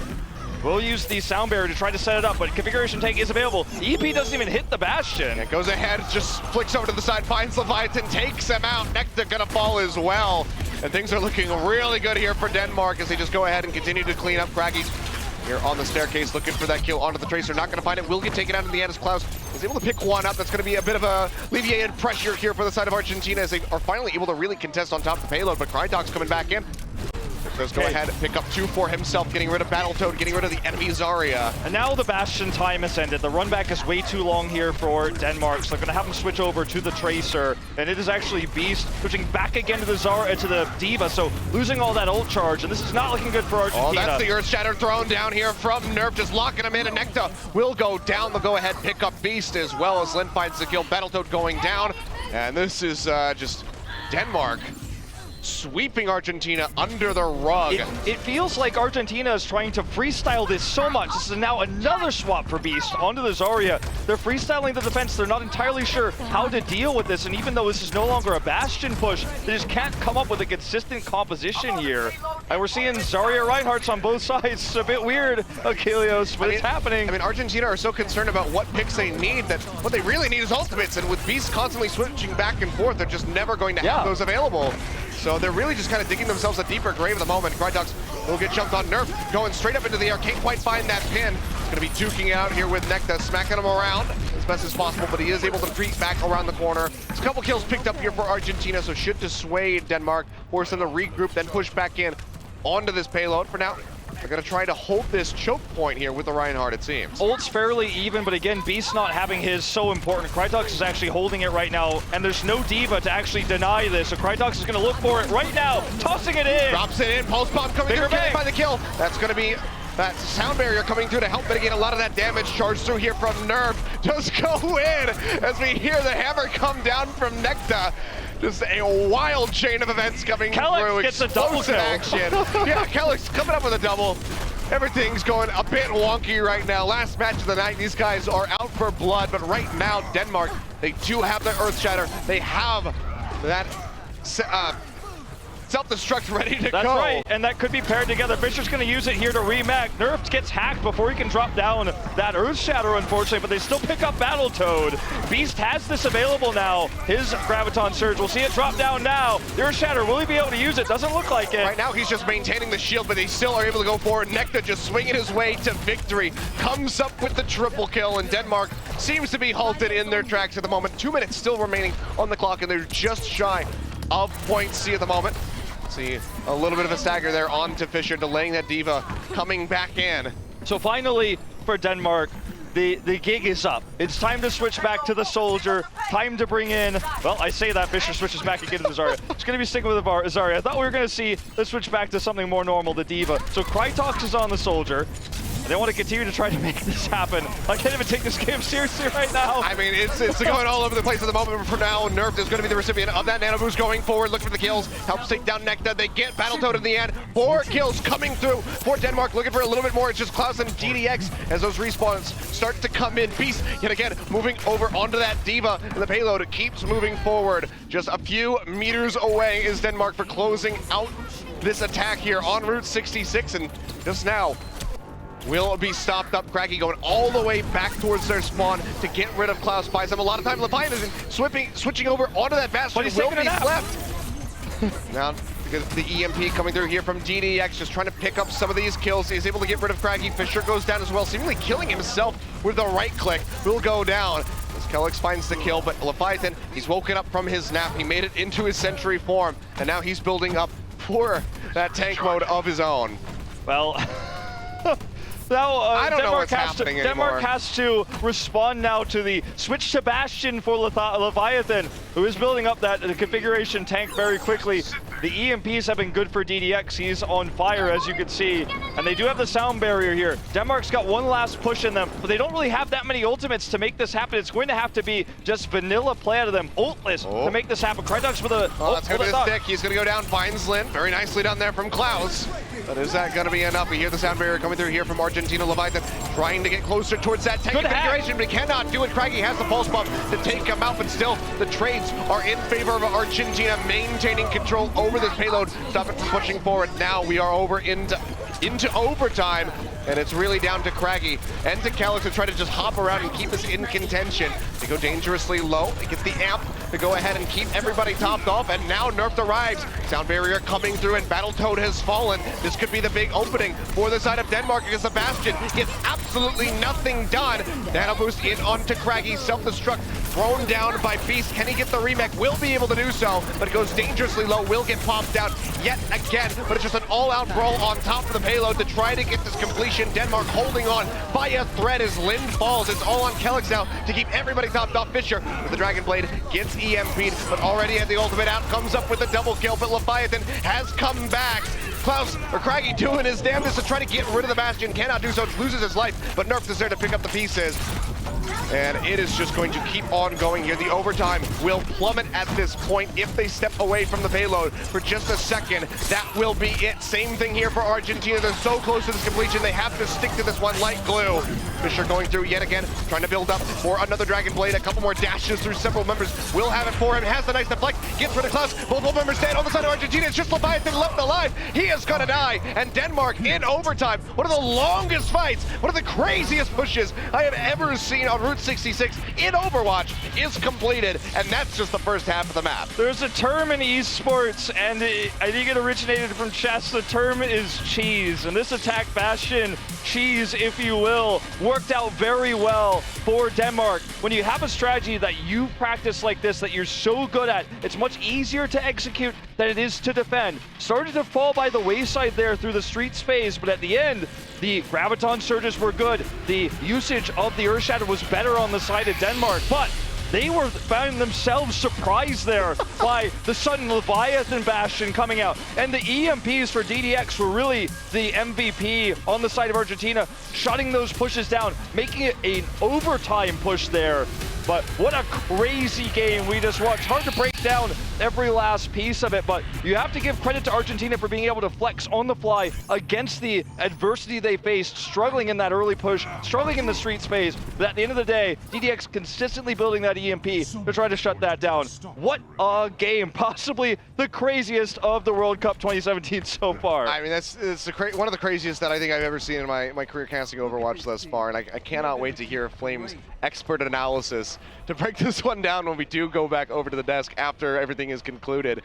We'll use the sound barrier to try to set it up, but configuration tank is available. The EP doesn't even hit the Bastion. It goes ahead, just flicks over to the side, finds Leviathan, takes him out. Necta gonna fall as well. And things are looking really good here for Denmark as they just go ahead and continue to clean up. Craggy here on the staircase, looking for that kill onto the Tracer. Not going to find it. Will get taken out in the end as Klaus is able to pick one up. That's going to be a bit of a alleviated pressure here for the side of Argentina as they are finally able to really contest on top of the payload. But Krydog's coming back in. Does go ahead and pick up 2 for himself, getting rid of Battletoad, getting rid of the enemy Zarya. And now the Bastion time has ended. The run back is way too long here for Denmark, so they're going to have him switch over to the Tracer. And it is actually Beast switching back again to the Zarya, to the Diva, so losing all that ult charge, and this is not looking good for Argentina. Oh, that's the Earth Shatter thrown down here from Nerf, just locking him in, and Necta will go down. They'll go ahead and pick up Beast as well as Lin finds the kill. Battletoad going down, and this is just Denmark sweeping Argentina under the rug. It feels like Argentina is trying to freestyle this so much. This is now another swap for Beast onto the Zarya. They're freestyling the defense. They're not entirely sure how to deal with this, and even though this is no longer a Bastion push, they just can't come up with a consistent composition here. And we're seeing Zarya Reinhardt's on both sides. It's a bit weird, Achilles, but it's happening. I mean, Argentina are so concerned about what picks they need that what they really need is ultimates, and with Beast constantly switching back and forth, they're just never going to have those available. So they're really just kind of digging themselves a deeper grave at the moment. Krydogs will get jumped on. Nerf going straight up into the air. Can't quite find that pin. Going to be duking out here with Necta, smacking him around as best as possible, but he is able to retreat back around the corner. There's a couple kills picked up here for Argentina, so should dissuade Denmark, force them to regroup, then push back in onto this payload. For now, they're going to try to hold this choke point here with the Reinhardt, it seems. Ult's fairly even, but again, Beast not having his so important. Krydox is actually holding it right now, and there's no Diva to actually deny this, so Krydox is going to look for it right now, tossing it in. Drops it in, pulse bomb coming through, can't find the kill. That's going to be that sound barrier coming through to help mitigate a lot of that damage. Charged through here from Nerf. Just go in as we hear the hammer come down from Necta. Just a wild chain of events coming through. Gets a double kill. Action. Yeah, Kellick's coming up with a double. Everything's going a bit wonky right now. Last match of the night, these guys are out for blood, but right now, Denmark, they do have the Earth Shatter. They have that self-destruct ready to go. That's right, and that could be paired together. Fisher's going to use it here to remag. Nerf gets hacked before he can drop down that Earth Shatter, unfortunately, but they still pick up Battletoad. Beast has this available now. His Graviton Surge, we'll see it drop down now. The Earth Shatter, will he be able to use it? Doesn't look like it. Right now, he's just maintaining the shield, but they still are able to go forward. Necta just swinging his way to victory. Comes up with the triple kill, and Denmark seems to be halted in their tracks at the moment. 2 minutes still remaining on the clock, and they're just shy of point C at the moment. See a little bit of a stagger there onto Fisher, delaying that Diva coming back in. So finally, for Denmark, the gig is up. It's time to switch back to the Soldier. Time to bring in, well, I say that, Fisher switches back again to the Zarya. It's going to be sticking with Zarya. I thought we were going to see the switch back to something more normal, the Diva. So Krytox is on the Soldier. They want to continue to try to make this happen. I can't even take this game seriously right now. I mean, it's going all over the place at the moment, but for now, Nerf is going to be the recipient of that nano boost going forward, looking for the kills, helps take down Necta. They get Battletoad in the end. 4 kills coming through for Denmark, looking for a little bit more. It's just Klaus and DDX as those respawns start to come in. Beast, yet again, moving over onto that Diva, and the payload keeps moving forward. Just a few meters away is Denmark for closing out this attack here on Route 66, and just now, will be stopped up. Craggy going all the way back towards their spawn to get rid of Klaus. Buys them a lot of time. Leviathan switching over onto that Bastion. But he's will taking be a nap. left. Now, because the EMP coming through here from DDX, just trying to pick up some of these kills. He's able to get rid of Craggy. Fisher goes down as well, seemingly killing himself with the right click. Will go down. As Kellex finds the kill, but Leviathan, he's woken up from his nap. He made it into his sentry form, and now he's building up for that tank mode of his own. Well, now, I don't know Denmark what's happening Denmark anymore. has to respond now to the switch to Bastion for Leviathan, who is building up that configuration tank very quickly. The EMPs have been good for DDX. He's on fire, as you can see. And they do have the sound barrier here. Denmark's got one last push in them, but they don't really have that many ultimates to make this happen. It's going to have to be just vanilla play out of them, ultless, to make this happen. Krytox with a... that's going to be a stick. He's going to go down, finds Lin. Very nicely done there from Klaus. But is that going to be enough? We hear the sound barrier coming through here from Argentina. Leviathan trying to get closer towards that tank configuration, but he cannot do it. Craggy has the pulse bump to take him out, but still, the trades are in favor of Argentina maintaining control over this payload, stop it from pushing forward. Now we are over into overtime, and it's really down to Craggy and to Kellex to try to just hop around and keep us in contention. They go dangerously low. They get the amp to go ahead and keep everybody topped off, and now Nerf arrives. Sound barrier coming through, and Battletoad has fallen. This could be the big opening for the side of Denmark because the Bastion gets absolutely nothing done. Nano boost in onto Craggy, self-destruct, thrown down by Beast. Can he get the remake? Will be able to do so, but it goes dangerously low. Will get popped out yet again, but it's just an all-out brawl on top of the payload to try to get this completion. Denmark holding on by a thread as Lin falls. It's all on Kellex now to keep everybody topped off. Fisher with the Dragon Blade gets EMP'd, but already had the ultimate out, comes up with a double kill, but Leviathan has come back. Klaus, or Craggy, doing his damnedest to try to get rid of the Bastion, cannot do so, loses his life, but Nerf is there to pick up the pieces. And it is just going to keep on going here. The overtime will plummet at this point if they step away from the payload for just a second. That will be it. Same thing here for Argentina. They're so close to this completion, they have to stick to this one like glue. Fisher going through yet again, trying to build up for another Dragon Blade. A couple more dashes through several members. Will have it for him. Has the nice deflect. Gets rid of Klaus. Multiple members stand on the side of Argentina. It's just Leviathan left alive. He is going to die. And Denmark in overtime. One of the longest fights. One of the craziest pushes I have ever seen on Route 66 in Overwatch is completed. And that's just the first half of the map. There's a term in esports, and I think it originated from chess. The term is cheese. And this attack, Bastion, cheese, if you will, worked out very well for Denmark. When you have a strategy that you practice like this, that you're so good at, it's much easier to execute than it is to defend. Started to fall by the wayside there through the streets phase, but at the end, the Graviton surges were good. The usage of the Earth Shatter was better on the side of Denmark, but they found themselves surprised there by the sudden Leviathan Bastion coming out. And the EMPs for DDX were really the MVP on the side of Argentina, shutting those pushes down, making it an overtime push there. But what a crazy game we just watched. Hard to break down every last piece of it, but you have to give credit to Argentina for being able to flex on the fly against the adversity they faced, struggling in that early push, struggling in the street space. But at the end of the day, DDX consistently building that EMP to try to shut that down. What a game. Possibly the craziest of the World Cup 2017 so far. I mean, it's one of the craziest that I think I've ever seen in my career casting Overwatch thus far, and I cannot wait to hear Flame's expert analysis to break this one down when we do go back over to the desk after everything is concluded.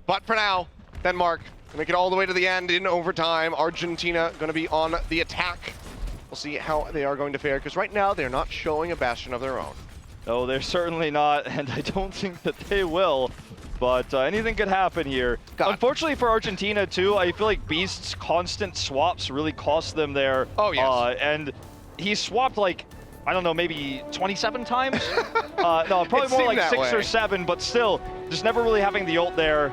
But for now, Denmark make it all the way to the end in overtime. Argentina going to be on the attack. We'll see how they are going to fare, because right now they're not showing a bastion of their own. No, they're certainly not, and I don't think that they will. But anything could happen here. Unfortunately for Argentina, too, I feel like Beast's constant swaps really cost them there. Oh, yes. And he swapped, like, I don't know, maybe 27 times? No, probably more like 6 or 7, but still, just never really having the ult there.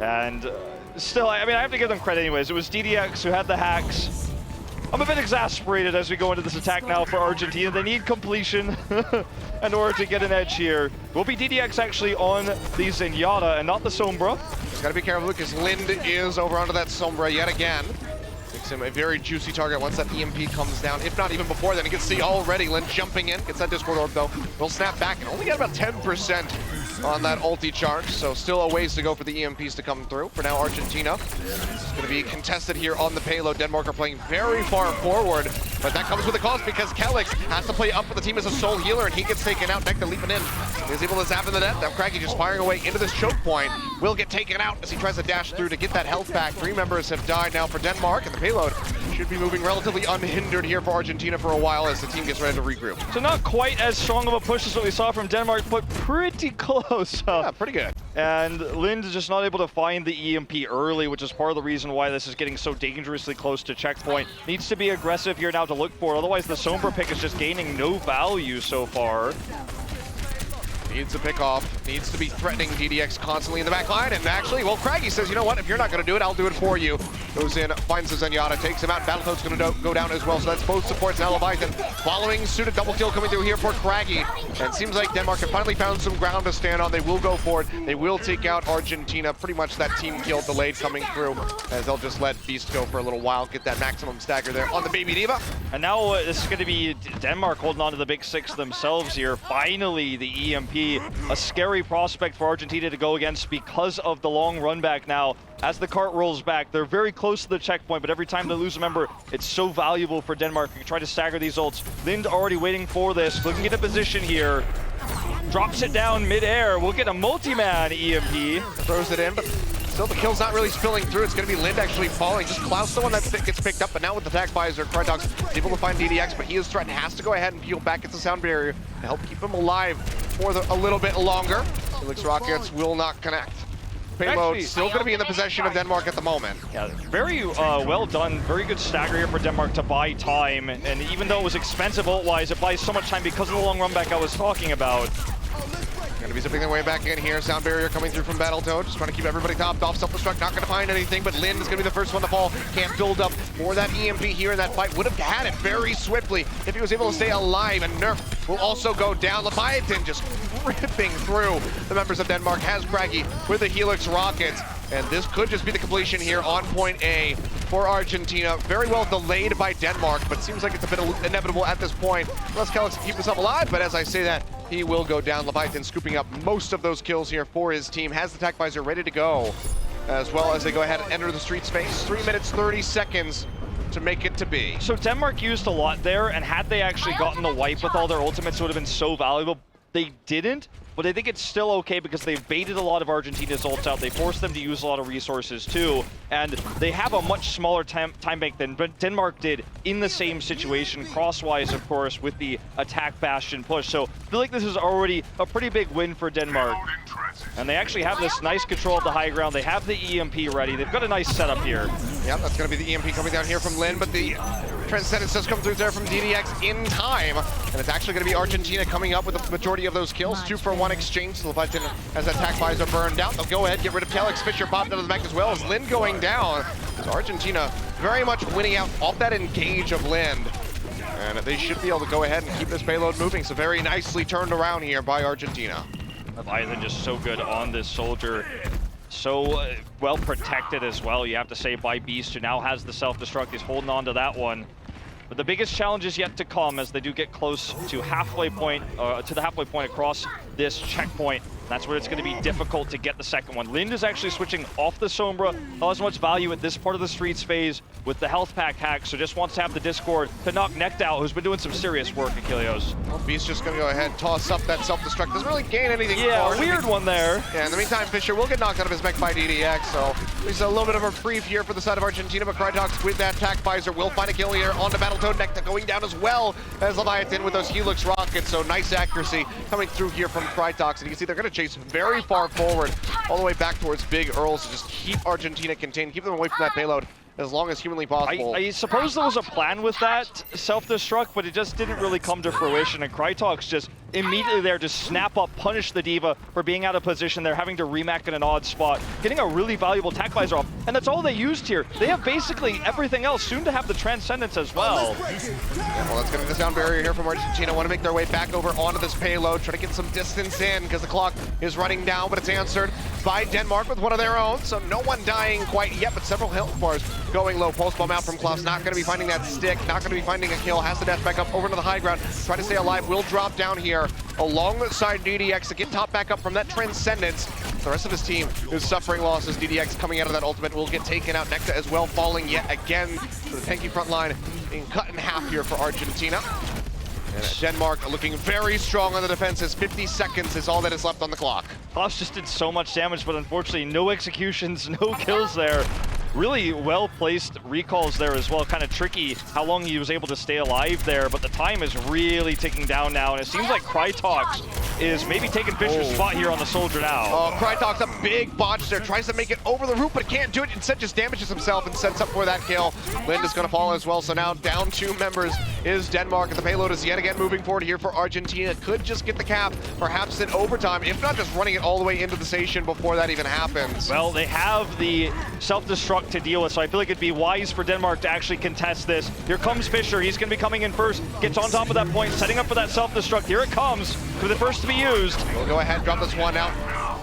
And still, I mean, I have to give them credit anyways. It was DDX who had the hacks. I'm a bit exasperated as we go into this attack now for Argentina. They need completion in order to get an edge here. Will be DDX actually on the Zenyatta and not the Sombra. Just gotta be careful because Lind is over onto that Sombra yet again. Makes him a very juicy target once that EMP comes down. If not even before then, you can see already Lind jumping in. Gets that Discord orb though. Will snap back and only get about 10% on that ulti charge, so still a ways to go for the EMPs to come through. For now, Argentina is going to be contested here on the payload. Denmark are playing very far forward, but that comes with a cost because Kelix has to play up for the team as a sole healer, and he gets taken out. Nekta leaping in. He's able to zap in the net. Now Craggy just firing away into this choke point. Will get taken out as he tries to dash through to get that health back. 3 members have died now for Denmark, and the payload should be moving relatively unhindered here for Argentina for a while as the team gets ready to regroup. So not quite as strong of a push as what we saw from Denmark, but pretty close. Yeah, pretty good. And Lind is just not able to find the EMP early, which is part of the reason why this is getting so dangerously close to checkpoint. Needs to be aggressive here now to look for it, otherwise the Sombra pick is just gaining no value so far. Needs to pick off, needs to be threatening DDX constantly in the back line, and actually, well, Craggy says, you know what, if you're not going to do it, I'll do it for you. Goes in, finds the Zenyatta, takes him out, Battletoad's going to go down as well, so that's both supports now. Leviathan following suit, a double kill coming through here for Craggy, and it seems like Denmark have finally found some ground to stand on. They will go for it, they will take out Argentina, pretty much that team kill delayed coming through, as they'll just let Beast go for a little while, get that maximum stagger there on the Baby Diva. And now this is going to be Denmark holding on to the big 6 themselves here. Finally, the EMP, a scary prospect for Argentina to go against because of the long run back now. As the cart rolls back, they're very close to the checkpoint, but every time they lose a member, it's so valuable for Denmark to try to stagger these ults. Lind already waiting for this, looking at a position here. Drops it down mid-air. We'll get a multi-man EMP. Throws it in, but still the kill's not really spilling through. It's going to be Lind actually falling. Just Klaus the one that gets picked up, but now with the attack visor, Krydox is able to find DDX, but he is threatened, has to go ahead and peel back at the sound barrier to help keep him alive for a little bit longer. Helix rockets will not connect. Payload still going to be in the possession of Denmark at the moment. Yeah, very well done. Very good stagger here for Denmark to buy time. And even though it was expensive ult-wise, it buys so much time because of the long run back I was talking about. Going to be zipping their way back in here. Sound barrier coming through from Battletoad. Just trying to keep everybody topped off. Self-destruct, not going to find anything, but Lind is going to be the first one to fall. Can't build up for that EMP here in that fight. Would have had it very swiftly if he was able to stay alive, and Nerf will also go down. Leviathan just ripping through the members of Denmark. Has Craggy with the Helix rockets. And this could just be the completion here on point A for Argentina. Very well delayed by Denmark, but seems like it's a bit inevitable at this point. Unless Kelix can keep himself alive, but as I say that, he will go down. Leviathan scooping up most of those kills here for his team. Has the attack visor ready to go, as well as they go ahead and enter the street space. 3 minutes, 30 seconds to make it to be. So Denmark used a lot there, and had they actually gotten the wipe with all their ultimates, it would have been so valuable. They didn't, but I think it's still okay because they've baited a lot of Argentina's ults out. They forced them to use a lot of resources too, and they have a much smaller time bank than Denmark did in the same situation, crosswise of course, with the attack bastion push. So I feel like this is already a pretty big win for Denmark. And they actually have this nice control of the high ground. They have the EMP ready. They've got a nice setup here. Yep, that's going to be the EMP coming down here from Lind, but the Transcendence does come through there from DDX in time. And it's actually going to be Argentina coming up with the majority of those kills. 2-for-1 exchange. So Leviathan has that attack visor burned out. They'll go ahead, get rid of Kelix. Fisher popped out of the back as well as Lind going down. So Argentina very much winning out off that engage of Lind. And they should be able to go ahead and keep this payload moving. So very nicely turned around here by Argentina. Leviathan just so good on this soldier. So well protected as well, you have to say, by Beast, who now has the self-destruct. He's holding on to that one. But the biggest challenge is yet to come as they do get close to halfway point, to the halfway point across this checkpoint. That's where it's going to be difficult to get the second one. Lind is actually switching off the Sombra. Not as much value at this part of the Streets phase with the health pack hack, so just wants to have the Discord to knock Necht out, who's been doing some serious work, Achilleos. Well, Beast's just going to go ahead and toss up that self-destruct. Doesn't really gain anything. Yeah, weird one there. Yeah, in the meantime, Fisher will get knocked out of his mech by DDX, so there's a little bit of a reprieve here for the side of Argentina, but Krytox with that attack visor will find a kill here on the Battletoad. Necht going down as well as Leviathan with those Helix rockets, so nice accuracy coming through here from Krytox, and you can see they're going to chase very far forward, all the way back towards Big Earls to just keep Argentina contained, keep them away from that payload as long as humanly possible. I suppose there was a plan with that self-destruct, but it just didn't really come to fruition, and Krytox just immediately there to snap up, punish the D.Va for being out of position. They're having to remac in an odd spot, getting a really valuable attack visor off, and that's all they used here. They have basically everything else, soon to have the Transcendence as well. Yeah, well, that's going to get the sound barrier here from Argentina. Want to make their way back over onto this payload, try to get some distance in because the clock is running down, but it's answered by Denmark with one of their own, so no one dying quite yet, but several health bars going low. Pulse bomb out from Klaus, not going to be finding that stick, not going to be finding a kill, has to dash back up over to the high ground, try to stay alive, will drop down here alongside DDX to get top back up from that Transcendence. The rest of his team is suffering losses. DDX coming out of that ultimate will get taken out. Necht as well falling yet again. So the tanky front line being cut in half here for Argentina. And Denmark looking very strong on the defenses. 50 seconds is all that is left on the clock. Klaus just did so much damage, but unfortunately no executions, no kills there. Really well-placed recalls there as well. Kind of tricky how long he was able to stay alive there, but the time is really ticking down now, and it seems like Krytox is maybe taking Fisher's spot here on the soldier now. Oh, Krytox, a big botch there. Tries to make it over the roof, but can't do it. Instead, just damages himself and sets up for that kill. Lind is going to fall as well, so now down 2 members is Denmark, and the payload is yet again moving forward here for Argentina. Could just get the cap, perhaps in overtime, if not just running it all the way into the station before that even happens. Well, they have the self-destruct to deal with, so I feel like it'd be wise for Denmark to actually contest this. Here comes Fisher. He's going to be coming in first. Gets on top of that point, setting up for that self-destruct. Here it comes for the first to be used. We'll go ahead and drop this one out.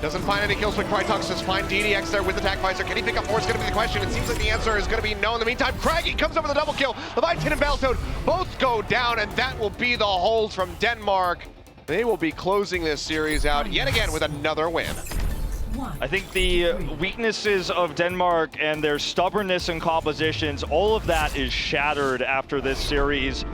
Doesn't find any kills, but Krytox does find DDX there with the attack visor. Can he pick up more is going to be the question. It seems like the answer is going to be no. In the meantime, Craggy comes up with a double kill. Leviathan and Battletoad both go down, and that will be the hold from Denmark. They will be closing this series out yet again with another win. I think the weaknesses of Denmark and their stubbornness in compositions, all of that is shattered after this series.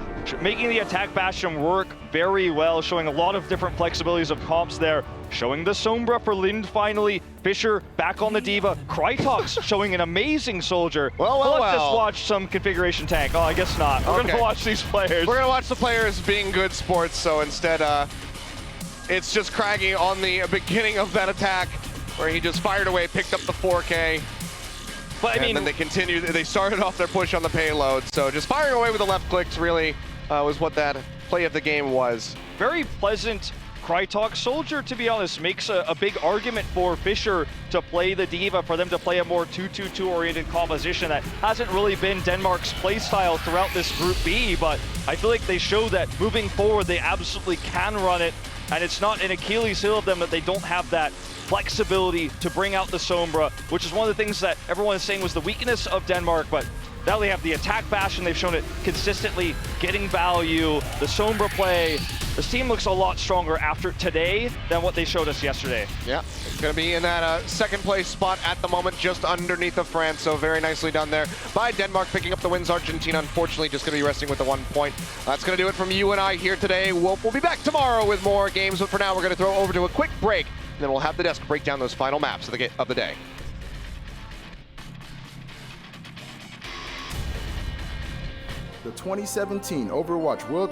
Making the attack bastion work very well, showing a lot of different flexibilities of comps there. Showing the Sombra for Lind finally. Fisher back on the D.Va. Krytox showing an amazing soldier. Let's just watch some configuration tank. Oh, I guess not. We're going to watch these players. We're going to watch the players being good sports, so instead it's just Craggy on the beginning of that attack where he just fired away, picked up the 4K. But I mean, and then they continued, they started off their push on the payload, so just firing away with the left clicks really was what that play of the game was. Very pleasant Krytox soldier, to be honest, makes a big argument for Fisher to play the D.Va, for them to play a more 2-2-2 oriented composition. That hasn't really been Denmark's playstyle throughout this Group B, but I feel like they show that moving forward they absolutely can run it, and it's not an Achilles heel of them that they don't have that flexibility to bring out the Sombra, which is one of the things that everyone is saying was the weakness of Denmark, but now they have the attack bastion. They've shown it consistently, getting value. The Sombra play, this team looks a lot stronger after today than what they showed us yesterday. Yeah, it's going to be in that second place spot at the moment, just underneath of France, so very nicely done there by Denmark, picking up the wins. Argentina, unfortunately, just going to be resting with the 1 point. That's going to do it from you and I here today. We'll be back tomorrow with more games, but for now, we're going to throw over to a quick break, and then we'll have the desk break down those final maps of the day. The 2017 Overwatch World